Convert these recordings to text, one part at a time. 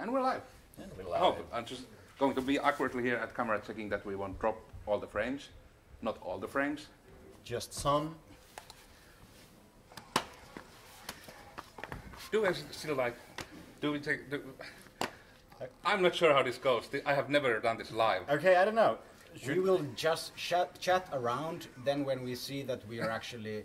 And we're live. And we're live. Oh, I'm just going to be awkwardly here at camera checking that we won't drop all the frames. Not all the frames. Just some. Do we still like... Do we take... I'm not sure how this goes. I have never done this live. Okay, I don't know. We will just chat around, then when we see that we are actually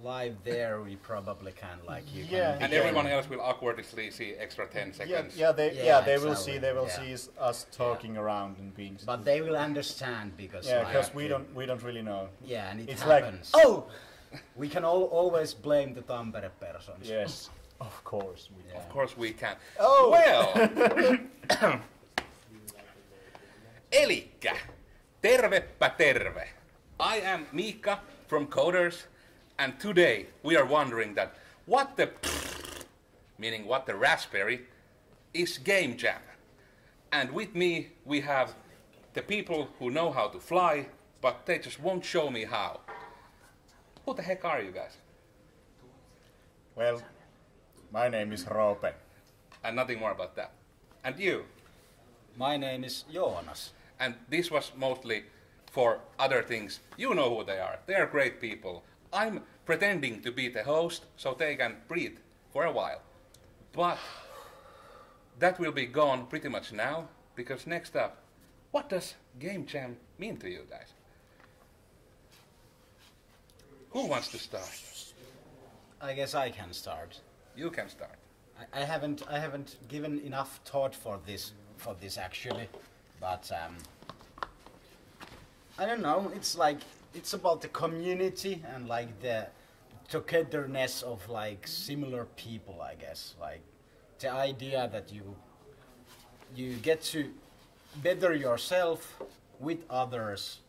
live there, we probably can, like, you can... And everyone else will awkwardly see extra 10 seconds. They will see us talking around and being... But they will understand, because... Yeah, because we don't really know. Yeah, and it's like, happens. oh! We can always blame the Tampere persons. Yes, of course we can. Of course we can. Oh! Well! Elikkä, tervepä terve. I am Mika from Kooders, and today we are wondering that what the meaning what the raspberry is Game Jam. And with me we have the people who know how to fly, but they just won't show me how. Who the heck are you guys? Well, my name is Roope. And nothing more about that. And you? My name is Joonas. And this was mostly for other things. You know who they are. They are great people. I'm pretending to be the host so they can breathe for a while. But that will be gone pretty much now, because next up, what does Game Jam mean to you guys? Who wants to start? I guess I can start. You can start. I haven't given enough thought for this actually, but I don't know. It's about the community and like the togetherness of like similar people, I guess. Like the idea that you get to better yourself with others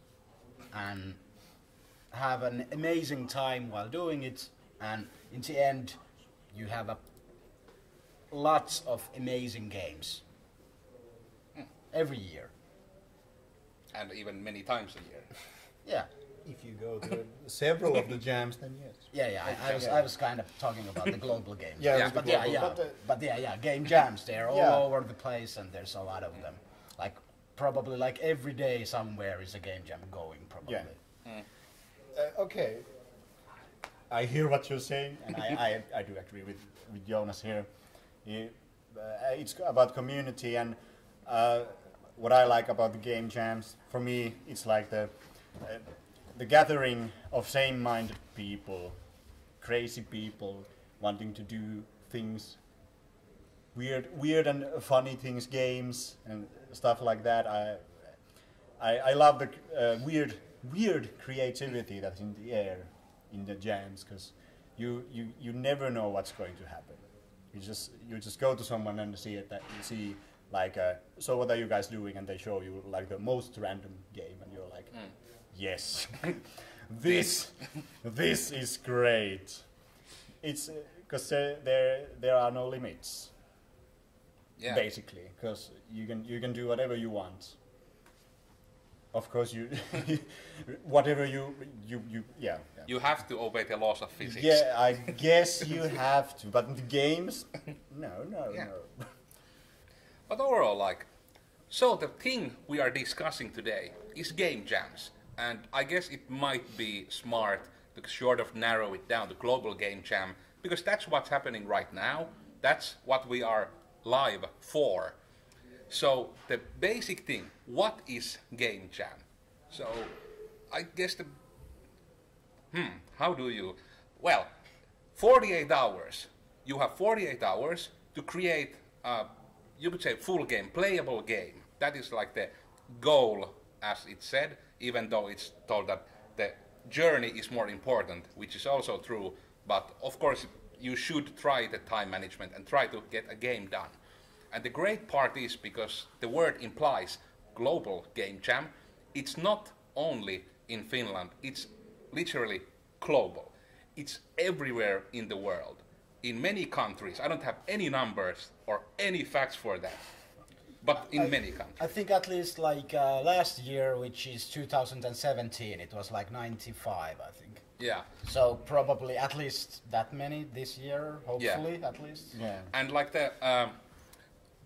and have an amazing time while doing it, and in the end you have lots of amazing games every year. And even many times a year. Yeah. If you go to several of the jams, then yes. Yeah. I was kind of talking about the global games. But game jams. They're all over the place, and there's a lot of them. Like probably like every day somewhere is a game jam going. Probably. Yeah. Okay. I hear what you're saying, and I do agree with Jonas here. It's about community, and what I like about the game jams, for me, it's like the gathering of same-minded people, crazy people wanting to do things, weird and funny things, games and stuff like that. I love the weird creativity that's in the air in the jams, because you never know what's going to happen. You just go to someone and see like, so what are you guys doing? And they show you like the most random game, and you're like, yes, this is great. It's because there are no limits. Yeah. Basically, because you can do whatever you want. Of course, whatever you. You have to obey the laws of physics. Yeah, I guess you have to, but in the games, no. But overall, so the thing we are discussing today is game jams, and I guess it might be smart to sort of narrow it down to global game jam, because that's what's happening right now. That's what we are live for. So the basic thing, what is game jam? So I guess how do you? Well, 48 hours. You have 48 hours to create, you could say, full game, playable game. That is like the goal, as it said, even though it's told that the journey is more important, which is also true. But of course, you should try the time management and try to get a game done. And the great part is, because the word implies global game jam, it's not only in Finland, it's literally global. It's everywhere in the world, in many countries. I don't have any numbers or any facts for that, but in many countries. I think at least like last year, which is 2017, it was like 95, I think. Yeah. So probably at least that many this year, hopefully, at least. Yeah. And like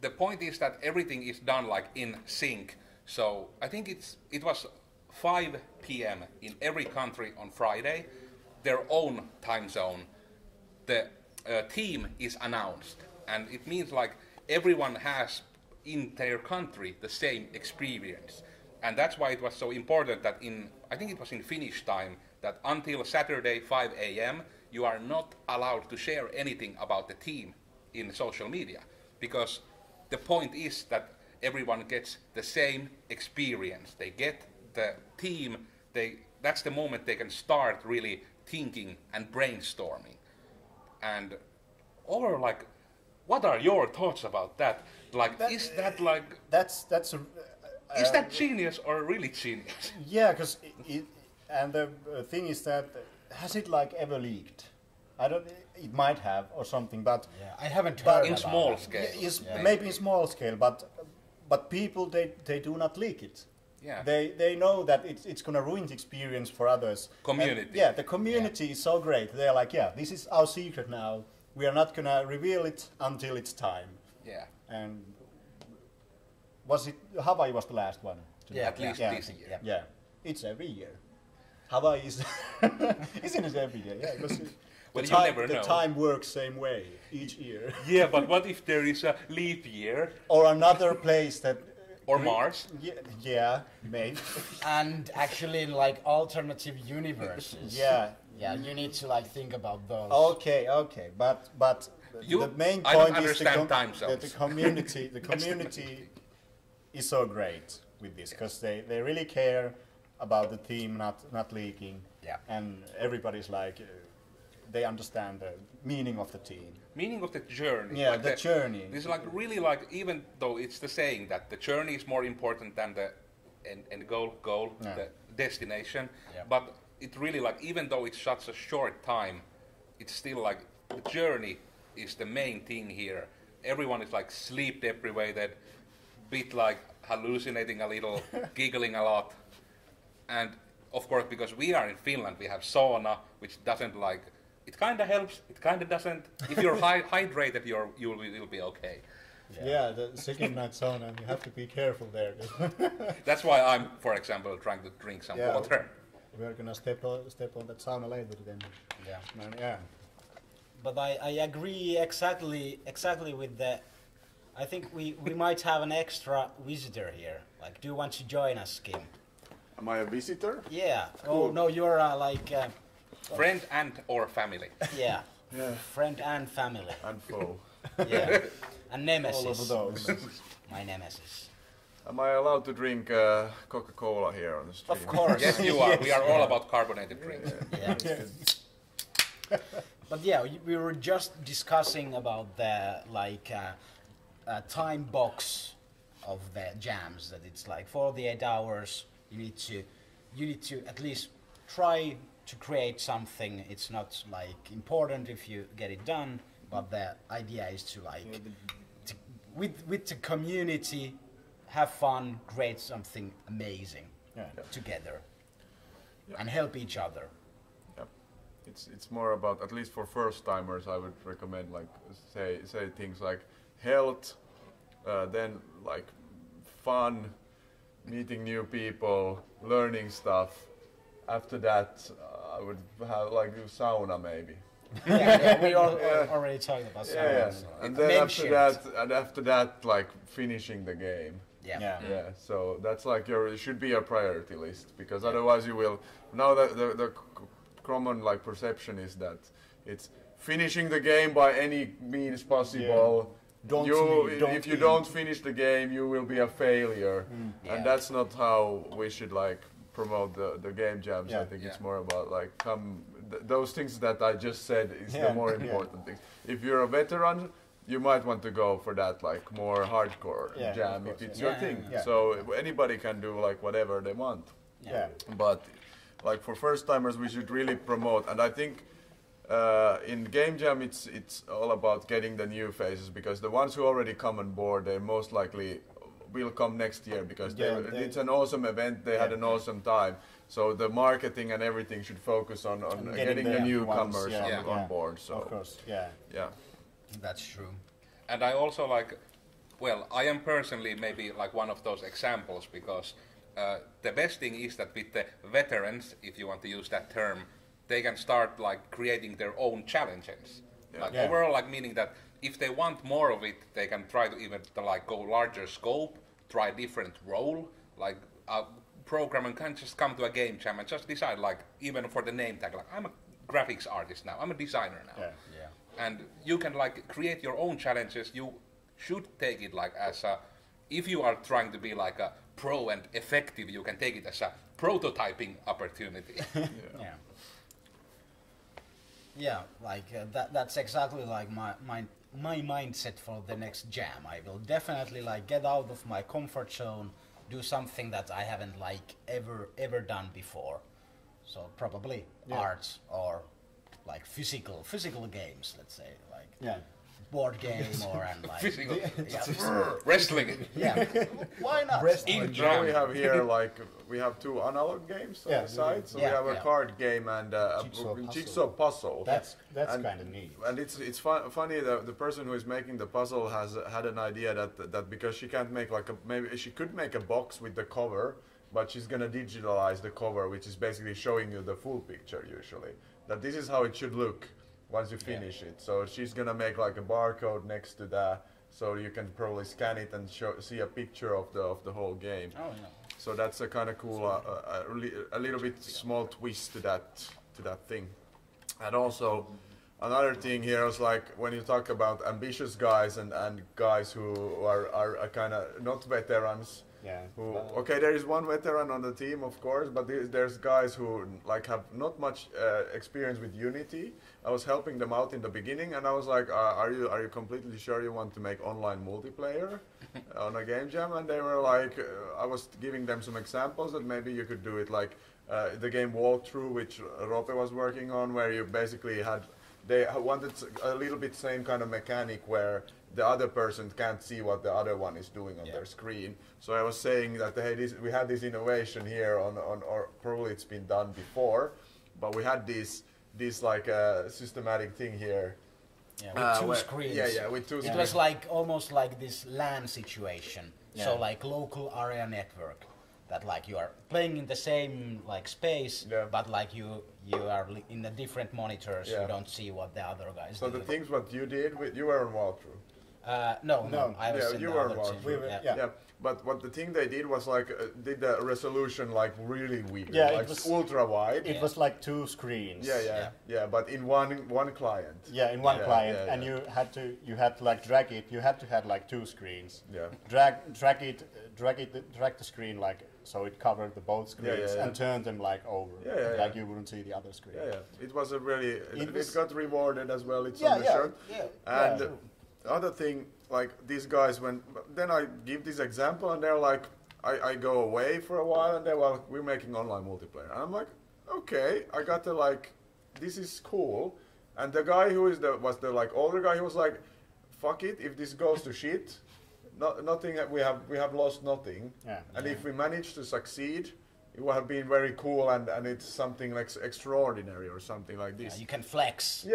the point is that everything is done like in sync. So I think it was 5 p.m. in every country on Friday, their own time zone. The team is announced, and it means like everyone has in their country the same experience. And that's why it was so important that I think it was in Finnish time, that until Saturday 5 a.m. you are not allowed to share anything about the team in social media. Because the point is that everyone gets the same experience. They get the team, that's the moment they can start really thinking and brainstorming. And or like, what are your thoughts about that? Like, is that like... That's is that genius or really genius? Yeah, because and the thing is that, has it like ever leaked? I don't. It might have or something, but yeah, I haven't heard in about small it. scale. Maybe in small scale, but people they do not leak it. Yeah. They know that it's gonna ruin the experience for others. Community. And, the community is so great. They're like, yeah, this is our secret now. We are not gonna reveal it until it's time. Yeah. And was it Hawaii was the last one? Yeah, at least this year. Yeah, it's every year. Hawaii is isn't it every year? Yeah, because Well, the you time, never the know. time works same way each year. Yeah, but what if there is a leap year Or another place that. or Mars? Yeah, maybe. And actually, in like alternative universes. Yeah. Yeah, you need to like think about those. Okay, but the main I don't point is understand time that zones. the community is so great with this because they really care about the team not leaking. Yeah. And everybody's like, they understand the meaning of the team. Meaning of the journey. Yeah, like the journey. This is like really like, even though it's the saying that the journey is more important than the end goal, Yeah. the destination. Yeah. But it really like, even though it's such a short time, it's still like the journey is the main thing here. Everyone is like sleep deprivated, bit like hallucinating a little, giggling a lot. And of course, because we are in Finland, we have sauna, which doesn't like, it kind of helps, it kind of doesn't. If you're hydrated, you'll be okay. Yeah, the second night sauna, you have to be careful there. That's why I'm, for example, trying to drink some Yeah. water. We're gonna step on that sauna later then. Yeah. Man, yeah. But I agree exactly with that. I think we might have an extra visitor here. Like, do you want to join us, Kim? Am I a visitor? Yeah. Oh no, you're like Friend and or family. yeah, Yeah. friend and family. And foe. Yeah, and nemesis. All of those. My nemesis. Am I allowed to drink Coca-Cola here on the stream? Of course. Yes, you are. We are all about carbonated drinks. Yeah. But yeah, we were just discussing about the like time box of the jams. That it's like 48 hours. You need to at least try to create something. It's not like important if you get it done, but the idea is to like with the community, have fun, create something amazing together, and help each other. Yeah. It's more about, at least for first timers, I would recommend like say things like health, then like fun, meeting new people, learning stuff. After that, I would have like do sauna maybe. Yeah, we already talked about Yeah, sauna. yeah. So And it then mentioned. after that, like finishing the game. Yeah. Yeah, so that's like it should be a priority list, because otherwise you will. Now the common like perception is that it's finishing the game by any means possible. Don't if you don't finish the game, you will be a failure, Yeah. and that's not how we should like promote the game jams. Yeah. I think it's more about like those things that I just said is the more important thing. If you're a veteran, you might want to go for that like more hardcore jam if it's your thing. Yeah. So anybody can do like whatever they want. Yeah. But like for first timers, we should really promote, and I think in Game Jam it's all about getting the new faces, because the ones who already come on board, they most likely will come next year, because it's an awesome event. They had an awesome time. So the marketing and everything should focus on getting the newcomers on board. So of course, yeah. yeah. That's true. And I also like, Well, I am personally maybe like one of those examples because the best thing is that with the veterans, if you want to use that term, they can start like creating their own challenges. Like overall, like meaning that if they want more of it, they can try to even like go larger scope, try different role. Like a programmer can just come to a game jam and just decide, like even for the name tag, like I'm a graphics artist now, I'm a designer now, and you can like create your own challenges. You should take it like as a, if you are trying to be like a pro and effective, you can take it as a prototyping opportunity. Yeah, like that's exactly like my mindset for the next jam. I will definitely like get out of my comfort zone, do something that I haven't like ever done before. So probably arts or like physical games, let's say, like board game or and like physical wrestling. Yeah, why not? Now we have here like we have 2 analog games on the side. So we have a card game and a jigsaw puzzle. That's kind of neat. And it's funny that the person who is making the puzzle has had an idea that because she can't make like maybe she could make a box with the cover, but she's gonna digitalize the cover, which is basically showing you the full picture usually. That this is how it should look once you finish it. So she's gonna make like a barcode next to that, so you can probably scan it and see a picture of the whole game. Oh yeah. So that's a kind of cool, a little bit small twist to that thing. And also another thing here is like when you talk about ambitious guys and guys who are kind of not veterans. Who, okay, there is one veteran on the team, of course, but there's guys who like have not much experience with Unity. I was helping them out in the beginning, and I was like, "Are you completely sure you want to make online multiplayer on a game jam?" And they were like, I was giving them some examples that maybe you could do it like the game walkthrough, which Rope was working on, where you basically they wanted a little bit same kind of mechanic where the other person can't see what the other one is doing on their screen. So I was saying that hey, we had this innovation here or probably it's been done before, but we had this like systematic thing here. Yeah, with 2 screens. Yeah, with 2 screens. It was like almost like this LAN situation. So like local area network. That like you are playing in the same like space, but like you are in the different monitors. You don't see what the other guys do. So the things what you did, you were on walkthrough. No, I was in you the were other walkthrough. team. But what the thing they did was like did the resolution like really weird, Yeah, like it was ultra wide. It was like 2 screens. Yeah, but in one client. Yeah, in one client, and you had to like drag it. You had to have like 2 screens. Yeah. Drag the screen like so it covered the both screens and turn them like over. Like you wouldn't see the other screen. It was a really it got rewarded as well. It's Yeah, on the yeah, shirt. And the other thing, like these guys, then I give this example and they're like, I go away for a while and they're like, we're making online multiplayer. And I'm like, okay, I got to like, this is cool. And the guy who was the like older guy, he was like, fuck it, if this goes to shit, nothing, we have lost nothing. And if we manage to succeed, it would have been very cool and it's something like extraordinary or something like this. Yeah, you can flex.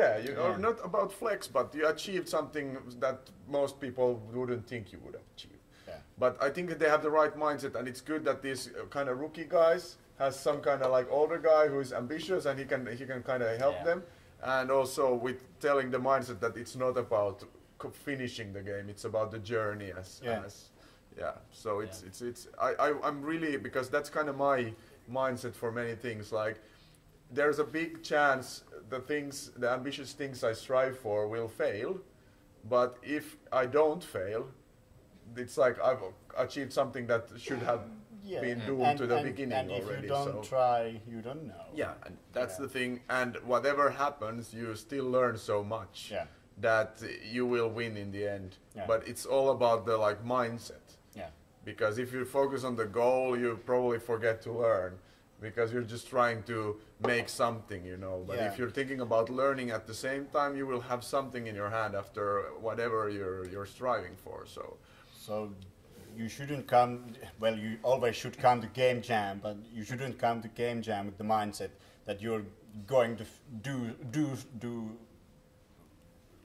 Or not about flex, but you achieved something that most people wouldn't think you would achieve. But I think that they have the right mindset, and it's good that these kind of rookie guys has some kind of like older guy who is ambitious and he can kind of help them, and also with telling the mindset that it's not about finishing the game, it's about the journey so I'm really, because that's kind of my mindset for many things, like there's a big chance the ambitious things I strive for will fail, but if I don't fail, it's like I've achieved something that should have been doomed to the beginning and already. If you don't try, you don't know. Yeah, and that's the thing, and whatever happens, you still learn so much that you will win in the end. But it's all about the like mindset. Because if you focus on the goal, you probably forget to learn, because you're just trying to make something, But if you're thinking about learning at the same time, you will have something in your hand after whatever you're striving for. So you shouldn't come. Well, you always should come to Game Jam, but you shouldn't come to Game Jam with the mindset that you're going to do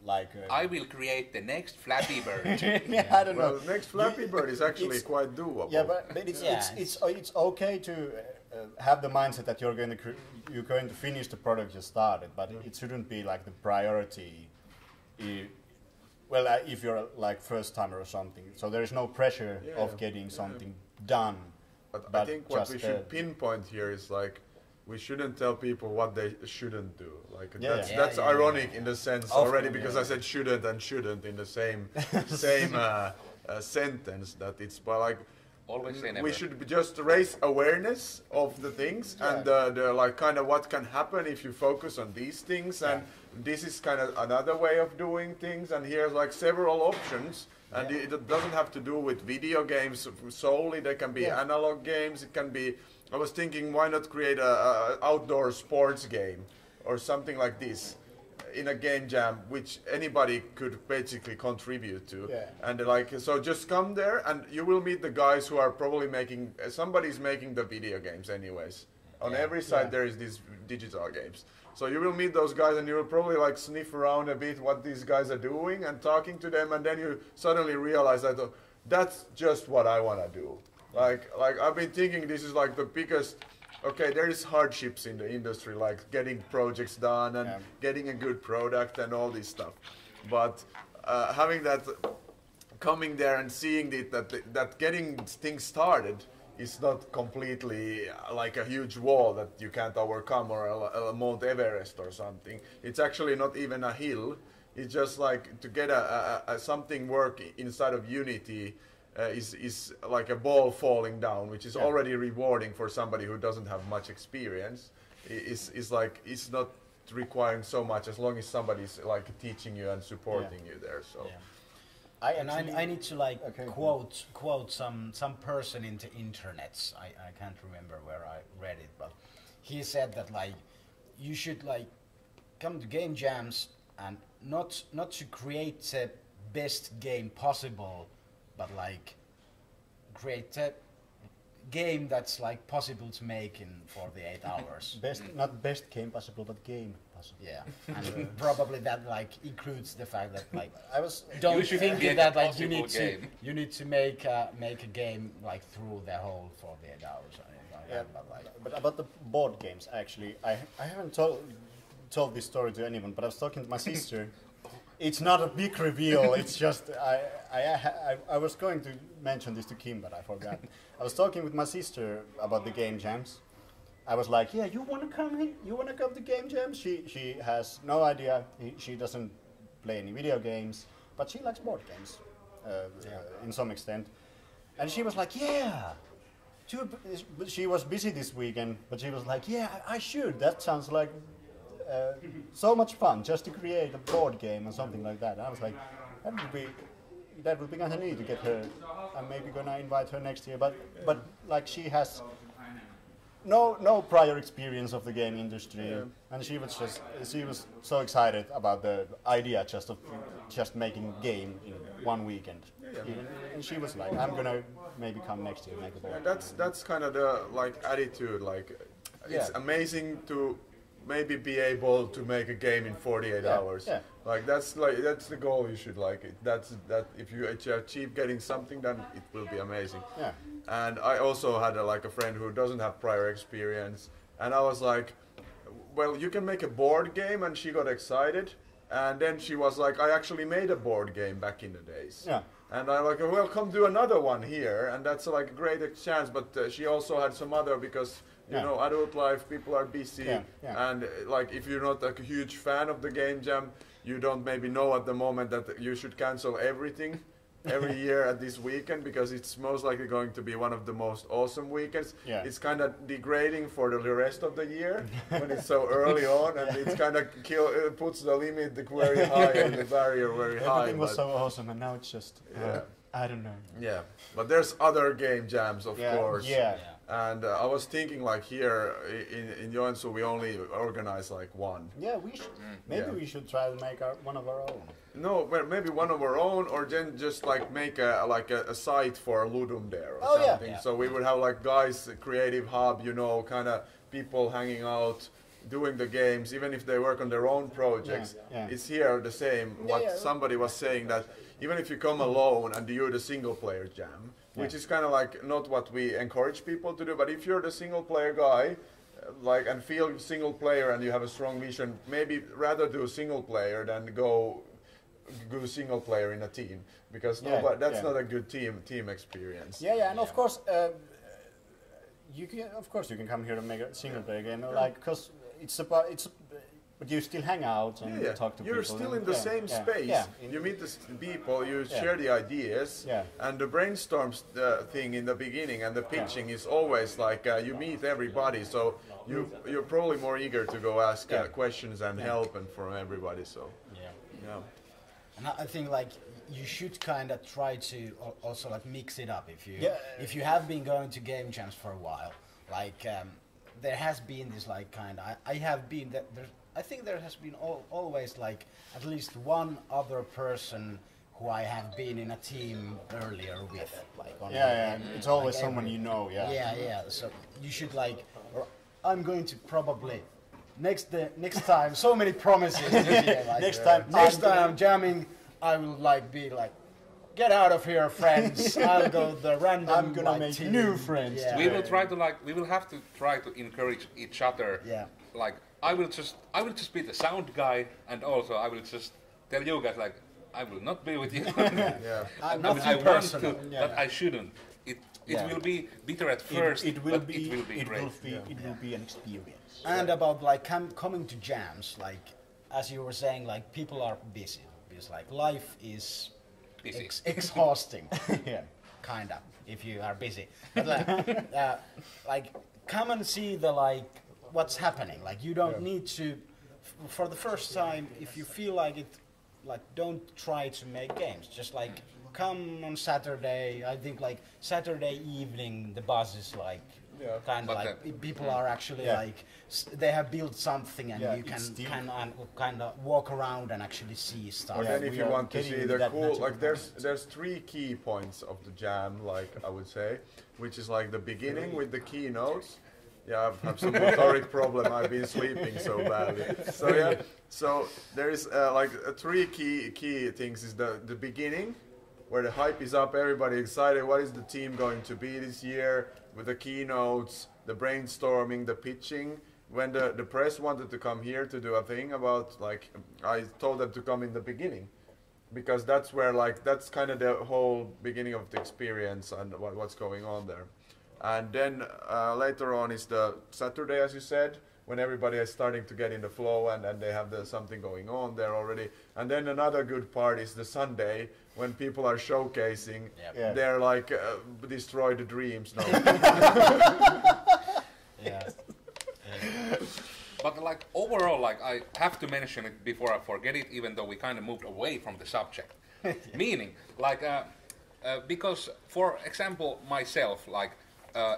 like. I will create the next Flappy Bird. I don't know. Well, next Flappy Bird is actually It's- quite doable. Yeah, but it's okay to have the mindset that you're going to finish the product you started, but it shouldn't be like the priority. Well, if you're like first timer or something, so there is no pressure of getting something done. But I think what we should pinpoint here is like we shouldn't tell people what they shouldn't do. Like that's ironic in the sense already because I said shouldn't and shouldn't in the same sentence that it's like Always say never. we should just raise awareness of the things and the like kind of what can happen if you focus on these things and this is kind of another way of doing things and here's like several options and it doesn't have to do with video games solely. There can be analog games. It can be. I was thinking, why not create a outdoor sports game or something like this in a game jam, which anybody could basically contribute to. Yeah. And like, so just come there, and you will meet the guys who are probably making. Somebody's making the video games, anyways. On every side there is these digital games. So you will meet those guys and you will probably like sniff around a bit what these guys are doing and talking to them, and then you suddenly realize that that's just what I want to do. Like I've been thinking this is like the biggest. Okay, there is hardships in the industry, like getting projects done and getting a good product and all this stuff. But having that, coming there and seeing that getting things started is not completely like a huge wall that you can't overcome or a Mount Everest or something. It's actually not even a hill. It's just like to get a something work inside of Unity is like a ball falling down, which is already rewarding for somebody who doesn't have much experience. Is like it's not requiring so much as long as somebody's like teaching you and supporting you there. So. Yeah. I need to like quote some person in the internets. I can't remember where I read it, but he said that like you should like come to game jams and not to create the best game possible, but like create a game that's like possible to make in 48 hours. Not best game possible, but game possible. Yeah, and probably that like includes the fact that like You should think create that a like you possible need to make a game like through the whole 48 hours. But about the board games, actually, I haven't told this story to anyone, but I was talking to my sister. It's not a big reveal. It's just I was going to mention this to Kim, but I forgot. I was talking with my sister about the game jams. I was like, "Yeah, you wanna come here? You wanna come to game jams?" She has no idea. She doesn't play any video games, but she likes board games in some extent. And she was like, "Yeah." She was busy this weekend, but she was like, "Yeah, I should. That sounds like." So much fun just to create a board game or something like that. And I was like, that would be kind of neat to get her. I'm maybe gonna invite her next year, but like she has no prior experience of the game industry, and she was so excited about the idea just making game in one weekend. And she was like, I'm gonna maybe come next year and make a board. That's kind of the like attitude. Like it's amazing to maybe be able to make a game in 48 hours. Yeah. Like that's the goal. You should like it. That if you achieve getting something, then it will be amazing. Yeah. And I also had a friend who doesn't have prior experience, and I was like, well, you can make a board game, and she got excited, and then she was like, I actually made a board game back in the days. Yeah. And I like, well, come do another one here, and that's like a great chance. But she also had some other because. You know, adult life, people are busy, and like if you're not a huge fan of the Game Jam, you don't maybe know at the moment that you should cancel everything every year at this weekend because it's most likely going to be one of the most awesome weekends. Yeah. It's kind of degrading for the rest of the year when it's so early on, and it's kind of puts the limit very high and the barrier very high. Everything was so awesome, and now it's just I don't know. Yeah, but there's other Game Jams, of course. Yeah. And I was thinking, like here in Joensuu, we only organize like one. Yeah, we should. Maybe we should try to make one of our own. No, well, maybe one of our own, or then just like make a site for Ludum there or something. Yeah. So we would have like guys, creative hub, you know, kind of people hanging out, doing the games, even if they work on their own projects, it's here the same. What somebody was saying, that even if you come alone and you're the single player jam, which is kind of like not what we encourage people to do, but if you're the single player guy, like, and feel single player and you have a strong vision, maybe rather do single player than go single player in a team, because that's not a good team experience. And of course, you can come here and make a single player game, like, because but you still hang out and talk to people. You're still in the same space. You meet the people, you share the ideas, and the brainstorm thing in the beginning and the pitching is always like you meet everybody, so you're probably more eager to go ask questions and help and from everybody. So and I think like you should kind of try to also like mix it up if you have been going to game jams for a while, like there has been this like kind of I have been that I think there has been always like at least one other person who I have been in a team earlier with, like it's always like someone you know. So you should like, or I'm going to probably next time, so many promises this year, like, next time I'm jamming, I will like be like, get out of here, friends. I'll go the random. I'm gonna make new friends. We will try to we will have to try to encourage each other. Like, I will just be the sound guy, and also I will just tell you guys like, I will not be with you. I want to, but I shouldn't. It will be bitter at first, it will but be, it will be great. It will be an experience. And about like coming to jams, like as you were saying, like people are busy because like life is exhausting. Kinda, if you are busy. But like come and see the like what's happening. Like you don't need to, for the first time, if you feel like it, like don't try to make games. Just like come on Saturday. I think like Saturday evening the buzz is like kind of like people are actually like they have built something and you can kind of walk around and actually see stuff. But then if you want to see the cool, like there's 3 key points of the jam, like I would say, which is like the beginning with the keynotes. I have some motoric problem. I've been sleeping so badly. So there is like 3 key things. Is the beginning, where the hype is up, everybody excited. What is the team going to be this year? With the keynotes, the brainstorming, the pitching. When the press wanted to come here to do a thing about, like, I told them to come in the beginning, because that's where like that's kind of the whole beginning of the experience and what's going on there. And then later on is the Saturday, as you said, when everybody is starting to get in the flow and they have something going on there already. And then another good part is the Sunday, when people are showcasing. They're like destroy the dreams now. But like overall, like I have to mention it before I forget it, even though we kind of moved away from the subject. Meaning, like, because for example, myself, like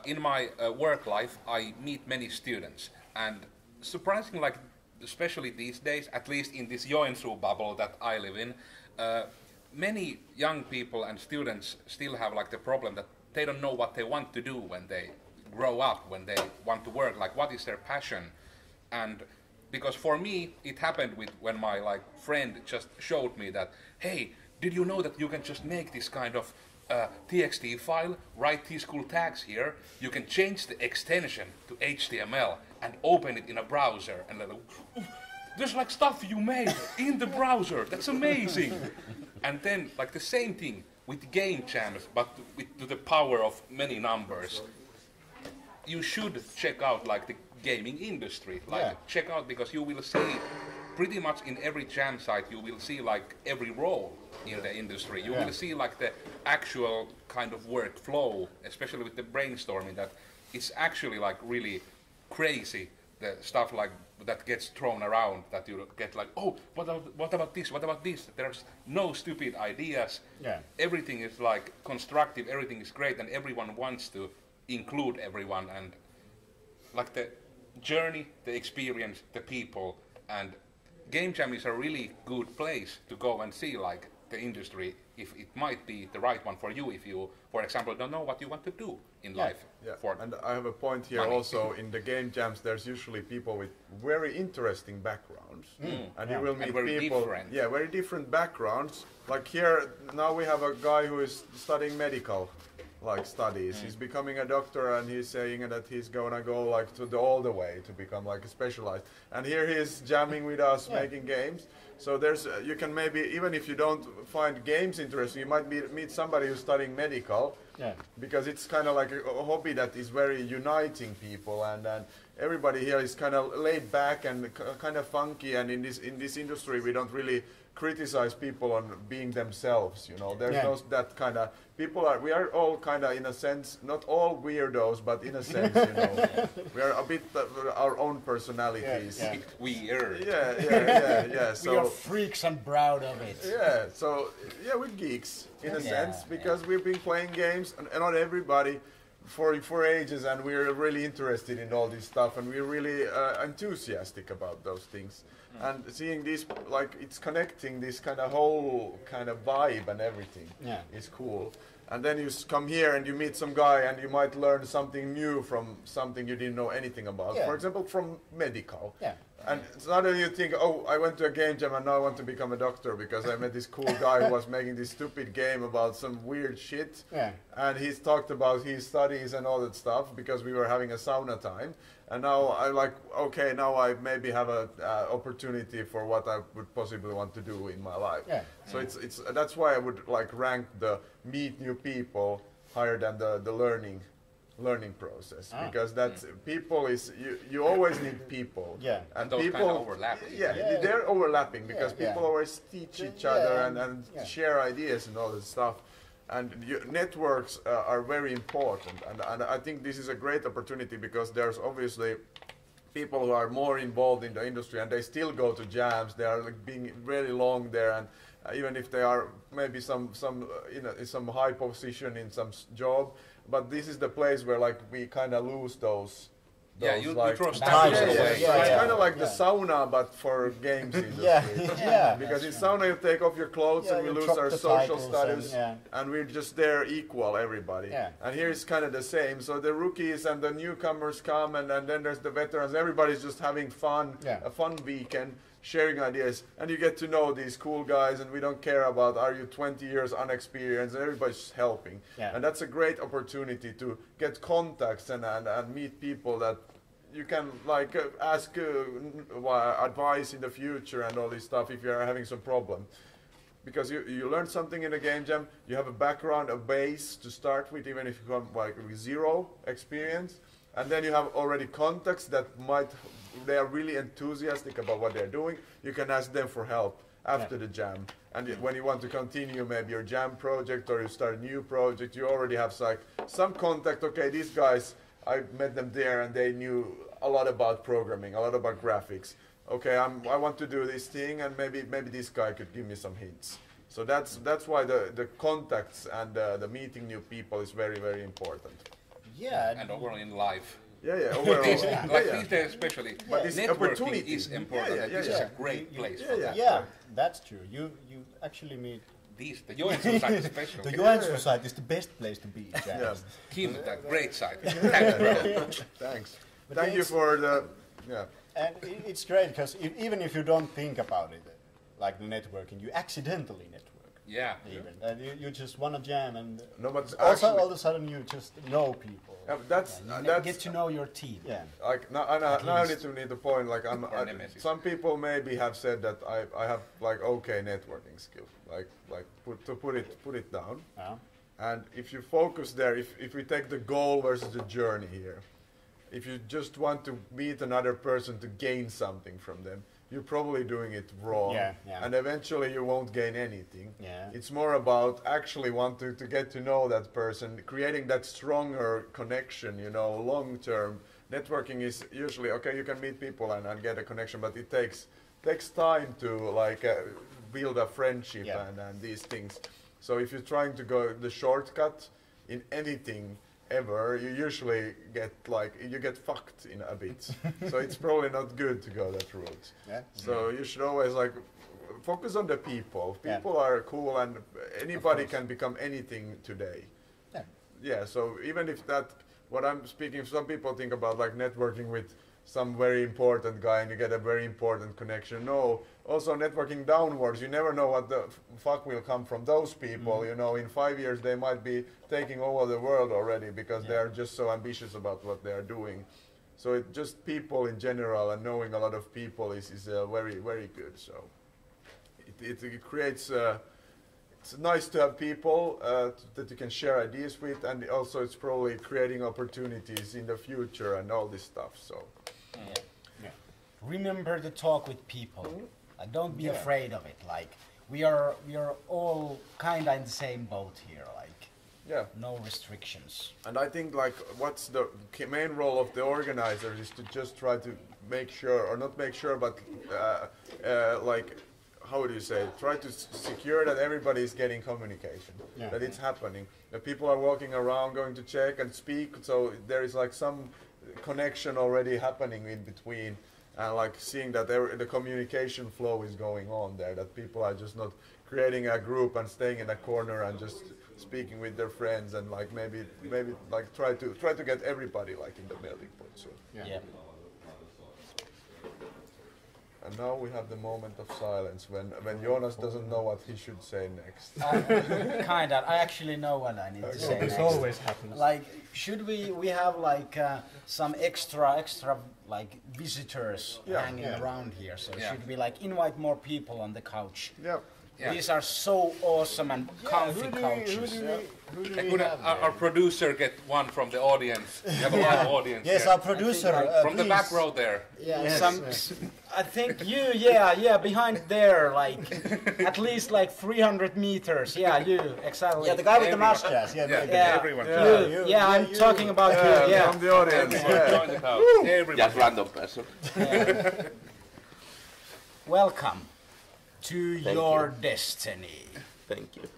in my work life, I meet many students, and surprisingly, like especially these days, at least in this Joensuu bubble that I live in, many young people and students still have like the problem that they don't know what they want to do when they grow up, when they want to work, like what is their passion. And because for me it happened when my like friend just showed me that, hey, did you know that you can just make this kind of TXT file, write these cool tags here, you can change the extension to HTML and open it in a browser, and there's like stuff you made in the browser, that's amazing. And then like the same thing with game jams, but to the power of many numbers. You should check out like the gaming industry, like check out, because you will see pretty much in every jam site you will see like every role in the industry. You will see like the actual kind of workflow, especially with the brainstorming, that it's actually like really crazy, the stuff like that gets thrown around, that you get like, oh, what about this, what about this? There's no stupid ideas. Everything is like constructive, everything is great, and everyone wants to include everyone, and like the journey, the experience, the people, and Game Jam is a really good place to go and see like the industry if it might be the right one for you if you, for example, don't know what you want to do in life. For and I have a point here money. also. In the game jams, there's usually people with very interesting backgrounds, and you will meet very people, different. very different backgrounds. Like here, now we have a guy who is studying medical, like studies. He's becoming a doctor, and he's saying that he's gonna go like to all the way to become like a specialized. And here he is jamming with us, making games. So there's you can maybe, even if you don't find games interesting, you might meet somebody who's studying medical, because it's kind of like a hobby that is very uniting people, and everybody here is kind of laid back and kind of funky. And in this industry, we don't really criticize people on being themselves. You know, there's no that kind of people are. We are all kind of, in a sense, not all weirdos, but in a sense, you know, we are a bit our own personalities. Weird. So we are freaks and proud of it. So we're geeks in a sense, because we've been playing games, and not everybody for ages, and we're really interested in all this stuff, and we're really enthusiastic about those things. And seeing this, like, it's connecting this kind of whole kind of vibe and everything is cool. And then you come here and you meet some guy, and you might learn something new from something you didn't know anything about. For example, from medical. And it's not that you think, oh, I went to a game jam and now I want to become a doctor because I met this cool guy who was making this stupid game about some weird shit. And he's talked about his studies and all that stuff because we were having a sauna time. And now I like, okay, now I maybe have a opportunity for what I would possibly want to do in my life. So it's that's why I would like rank the meet new people higher than the learning process, because that's people is you always need people, and those people kind of overlapping. They're overlapping because people always teach each other and share ideas and all this stuff, and networks are very important, and I think this is a great opportunity because there's obviously people who are more involved in the industry and they still go to jams. They are like being really long there, and even if they are maybe some in some high position in some job. But this is the place where like we kind of lose those you like draw standards away. It's kind of like the sauna, but for games industry. Because in sauna you take off your clothes and we lose our social status, and we're just there equal, everybody. And here it's kind of the same. So the rookies and the newcomers come, and then there's the veterans. Everybody's just having fun, a fun weekend, sharing ideas, and you get to know these cool guys, and we don't care about are you 20 years unexperienced, and everybody's just helping. And that's a great opportunity to get contacts and meet people that you can like ask advice in the future and all this stuff if you're having some problem. Because you learn something in a game jam, you have a background, a base to start with, even if you come like with zero experience, and then you have already contacts that they are really enthusiastic about what they're doing. You can ask them for help after the jam. And when you want to continue maybe your jam project or you start a new project, you already have like some contact. Okay, these guys, I met them there and they knew a lot about programming, a lot about graphics. Okay, I want to do this thing, and maybe this guy could give me some hints. So that's why the contacts and the meeting new people is very, very important. And overall in life. Overall. These days especially, but this networking is important. This is a great place for that. That's true. You actually meet the Joensuu site especially. the Joensuu site is the best place to be. Kim, that great site. Thanks, bro. Thanks. Thank you for the And it's great because even if you don't think about it, like the networking, you accidentally network. Even. And you just want to jam, and also all of a sudden you just know people. That's get to know your team. Like now I need to point. Like some people maybe have said that I have like okay networking skills. Like put it down. And if you focus there, if we take the goal versus the journey here, if you just want to meet another person to gain something from them, you're probably doing it wrong, and eventually you won't gain anything. It's more about actually wanting to get to know that person, creating that stronger connection, long term. Networking is usually, okay, you can meet people and get a connection, but it takes time to like build a friendship and these things. So if you're trying to go the shortcut in anything ever, you usually get fucked in a bit. So it's probably not good to go that route. So you should always focus on the people. Yeah. People are cool, and anybody can become anything today. Yeah. Yeah, so even if that, what I'm speaking, some people think about like networking with some very important guy and you get a very important connection. No, also networking downwards, you never know what the fuck will come from those people. You know, in 5 years they might be taking over the world already because they are just so ambitious about what they are doing. So it just people in general and knowing a lot of people is very, very good. So it creates, it's nice to have people that you can share ideas with, and also it's probably creating opportunities in the future and all this stuff. So. Yeah. Remember to talk with people. Like, don't be afraid of it. Like, we are all kinda in the same boat here. Like, no restrictions. And I think like what's the main role of the organizers is to just try to make sure, or not make sure, but like, how do you say, try to secure that everybody is getting communication, that it's happening, that people are walking around going to check and speak, so there is like some connection already happening in between, and like seeing that the communication flow is going on there, that people are just not creating a group and staying in a corner and just speaking with their friends, and like maybe like try to get everybody like in the melting pot. So. Yeah. And now we have the moment of silence when Jonas doesn't know what he should say next. Kinda. I actually know what I need to say This next. always happens. Like, should we have like some extra like visitors hanging around here? So should we like invite more people on the couch? Yeah. Yeah. These are so awesome and comfy couches. Who do And we could have our producer get one from the audience? We have a live audience. Yes, here. our producer. From the back row there. Yeah, Yes. I think you, behind there, like at least like 300 meters. Yeah, you, exactly. Yeah, the guy with the Everyone. mustache. Yeah, Yeah. Everyone. You, I'm talking about you. Yeah. From the audience. Join the couch. Everyone. Just random person. Welcome to Thank your you. destiny. Thank you.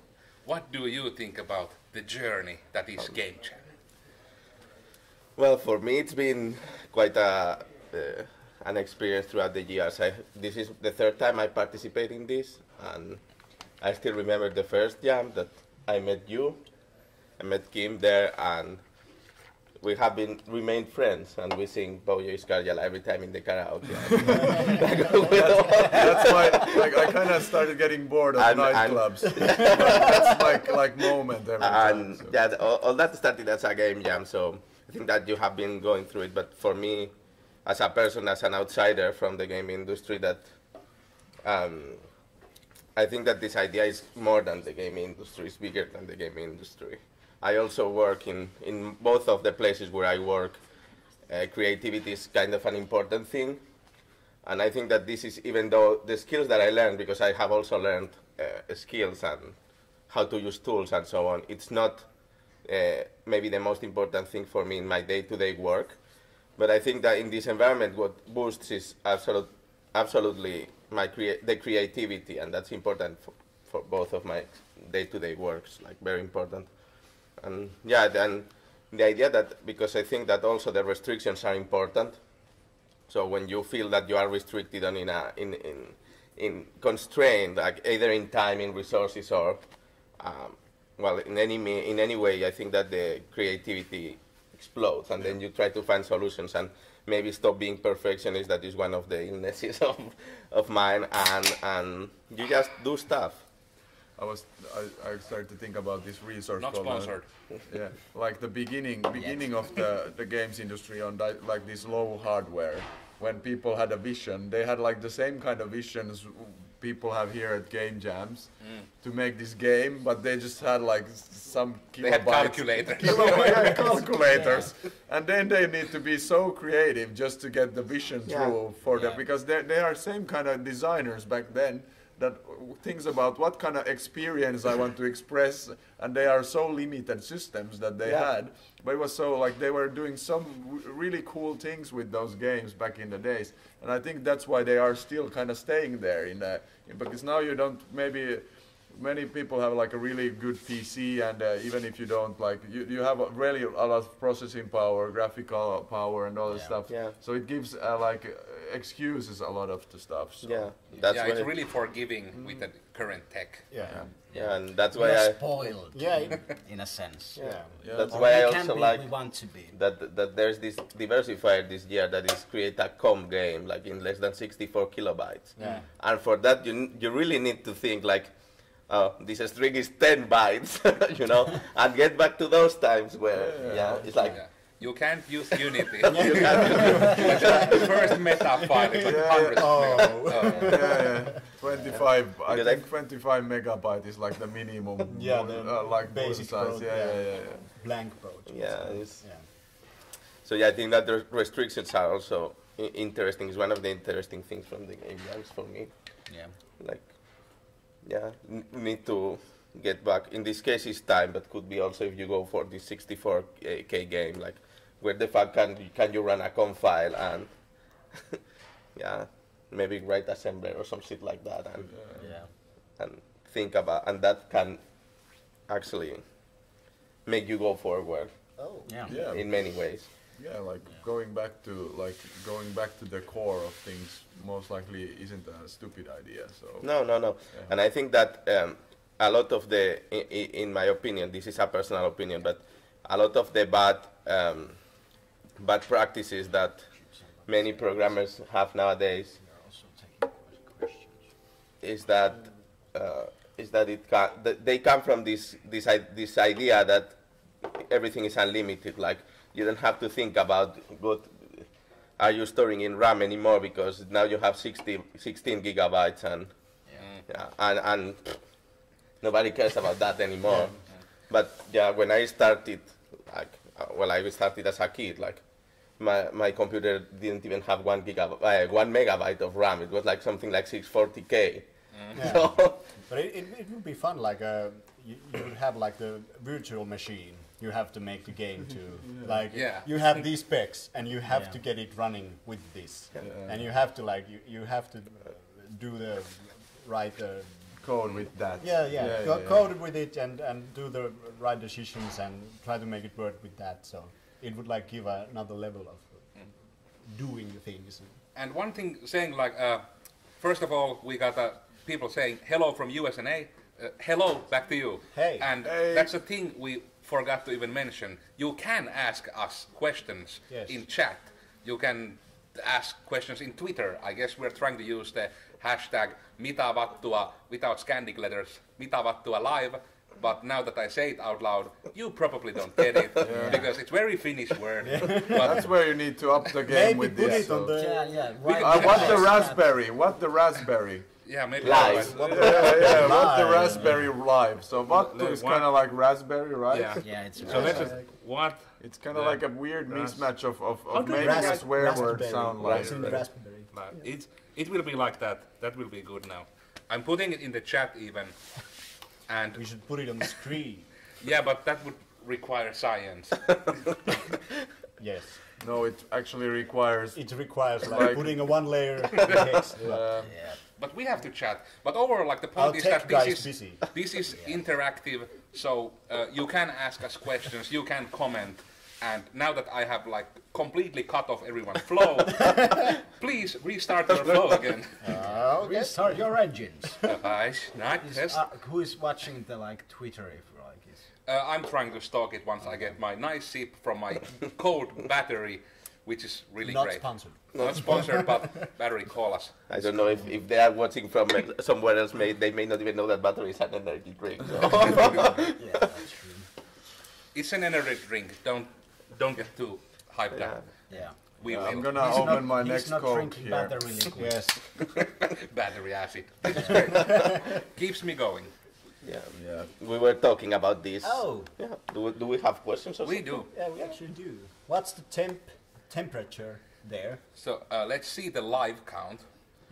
What do you think about the journey that is Game Jam? Well, for me, it's been quite an experience throughout the years. This is the third time I participate in this, and I still remember the first jam that I met you. I met Kim there, and we have remained friends, and we sing Bojo Iskarjala every time in the karaoke. That's why like, I kind of started getting bored of nightclubs. That's like moment every time. And So. yeah, all that started as a game jam, so I think that you have been going through it. But for me, as a person, as an outsider from the game industry, that I think that this idea is more than the game industry, it's bigger than the game industry. I also work in both of the places where I work. Creativity is kind of an important thing. And I think that this is, even though the skills that I learned, because I have also learned skills and how to use tools and so on, it's not maybe the most important thing for me in my day-to-day work. But I think that in this environment, what boosts is absolutely the creativity, and that's important for both of my day-to-day works, like very important. And yeah, then the idea that, because I think that also the restrictions are important. So when you feel that you are restricted and in constrained, like either in time, in resources, or well, in any way, I think that the creativity explodes, and then you try to find solutions and maybe stop being perfectionist. That is one of the illnesses of mine, and you just do stuff. I started to think about this resource Not problem. sponsored. Yeah, like the beginning of the games industry on like this low hardware. When people had a vision, they had like the same kind of visions people have here at Game Jams to make this game, but they just had like some They had calculators, and then they need to be so creative just to get the vision through for them, because they are same kind of designers back then that thinks about what kind of experience I want to express, and they are so limited systems that they had. But it was so like they were doing some really cool things with those games back in the days, and I think that's why they are still kind of staying there because now you don't maybe many people have like a really good PC, and even if you don't, like you have really a lot of processing power, graphical power, and all this stuff. Yeah. So it gives excuses a lot of the stuff. So. Yeah, that's why it's really forgiving with the current tech. yeah, and that's why We're I spoiled. Yeah. In a sense. that's Or why I we can also be, like we want to be. that there's this diversifier this year that is create a com game like in less than 64 kilobytes. Yeah. And for that you really need to think like this string is 10 bytes, you know, and get back to those times where it's like You can't use Unity. You can't use the first meta file is like hundreds of megabytes. 25. I Because think 25 megabyte is like the minimum. Like basic size. Blank project. So I think that the restrictions are also interesting. It's one of the interesting things from the game jams for me. Like, need to get back. In this case, it's time, but could be also if you go for this 64K game, like, where the fuck can you run a com file and maybe write assembler or some shit like that and think about, and that can actually make you go forward. In many ways. Yeah, like going back to the core of things most likely isn't a stupid idea. So No. And I think that a lot of the, in my opinion, this is a personal opinion, but a lot of the bad practices that many programmers have nowadays is that they come from this idea that everything is unlimited. Like, you don't have to think about what are you storing in RAM anymore because now you have 16 gigabytes and nobody cares about that anymore. But when I started, I started as a kid. Like, my computer didn't even have 1 megabyte of RAM. It was like something like 640K. So, but it would be fun. Like you would have like the virtual machine. You have to make the game to you have these specs and you have to get it running with this, and you have to you have to do the right code with that. Code with it and do the right decisions and try to make it work with that. So it would like give another level of doing things. And one thing saying like, first of all, we got people saying hello from USA. Hello, back to you. Hey. And that's a thing we forgot to even mention. You can ask us questions in chat. You can ask questions in Twitter. I guess we're trying to use the hashtag Mitä vattua without Scandic letters, Mitä vattua live. But now that I say it out loud, you probably don't get it because it's very Finnish word. But that's where you need to up the game with this. Right. What the raspberry? Yeah, maybe live. What the raspberry live? So vattu is kind of like raspberry, right? Yeah, it's so let's just what? It's kind of like a weird mismatch of making a swear word sound like. It will be like that. That will be good now. I'm putting it in the chat even. And we should put it on the screen. Yeah, but that would require science. Yes. No, it actually requires. It requires like putting a one layer text. But we have to chat. But overall, like the point is that this is interactive, so you can ask us questions, you can comment. And now that I have like completely cut off everyone's flow, please restart your flow again. Okay. Restart your engines. Who is watching the like Twitter if like is? I'm trying to stalk it once I get my nice sip from my cold battery, which is really Not great. Sponsored. Not sponsored, but battery call us. I don't know if they are watching from somewhere else. They may not even know that battery is an energy drink. So. Yeah, that's true. It's an energy drink. Don't get too hyped up. Yeah. I'm gonna open my next Coke here. Battery liquid. Yes. Battery acid. This is great. Keeps me going. Yeah. We were talking about this. Oh. Yeah. Do we have questions? We do. Yeah, we actually do. What's the temperature there? So let's see the live count.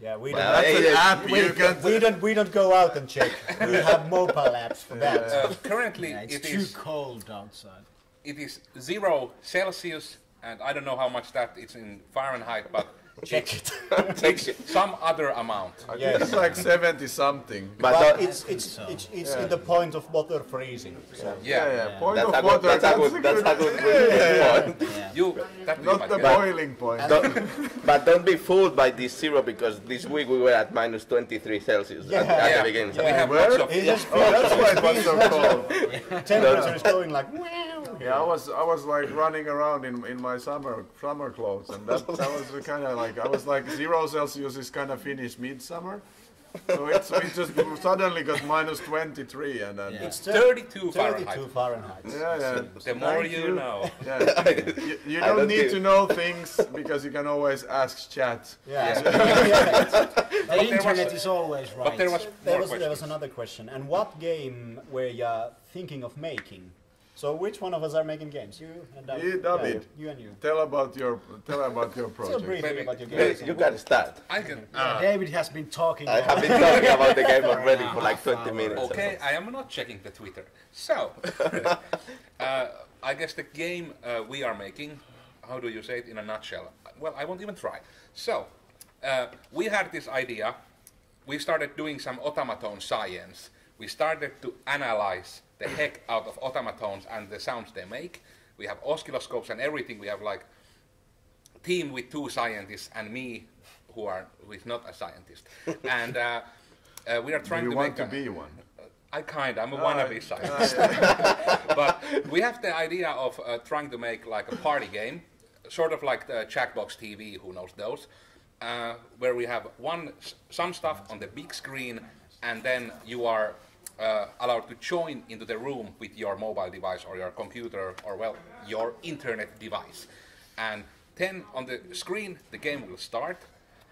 Yeah, we Well, don't. We don't go out and check. We have mobile apps for that. Currently, It's it too is cold outside. it is 0 Celsius, and I don't know how much that is in Fahrenheit, but Check it. Takes it. some other amount. I think it's like 70 something. But it's in the point of water freezing. So. Yeah. Point That's of a good, water. that's a good point. That we Not might the get. boiling point. But don't be fooled by this zero, because this week we were at minus 23 Celsius at Yeah, the beginning. we have lots of. It just Oh, that's why it was so cold. temperature is going like. Yeah, I was like running around in my summer clothes, and that was kind of like, I was like 0 Celsius is kind of Finnish midsummer. So we just suddenly got minus 23, and then It's 32 Fahrenheit. 32 Fahrenheit. yeah. The more Thank you know. Yeah. You I don't don't need think- to know things because you can always ask chat. Yeah. The internet is always right. But there was There more was questions. another question. And what game were you thinking of making? So which one of us are making games? You and David. You, David. Yeah, you and you. Tell about your Tell project. briefly Maybe- about your Hey, games. you can start. I can. David has been talking. I have been talking about the game already for like 20 minutes. Okay, I am not checking the Twitter. So, I guess the game we are making, how do you say it in a nutshell? Well, I won't even try. So, we had this idea. We started doing some automaton science. We started to analyze the heck out of automatones and the sounds they make. We have oscilloscopes and everything. We have like team with 2 scientists and me, who is not a scientist. And we are Do Oh, trying you to want make to be one? I'm a wannabe scientist. But we have the idea of trying to make like a party game, sort of like the Jackbox TV, who knows those, where we have some stuff on the big screen, and then you are allowed to join into the room with your mobile device or your computer or, well, your internet device. And then on the screen, the game will start,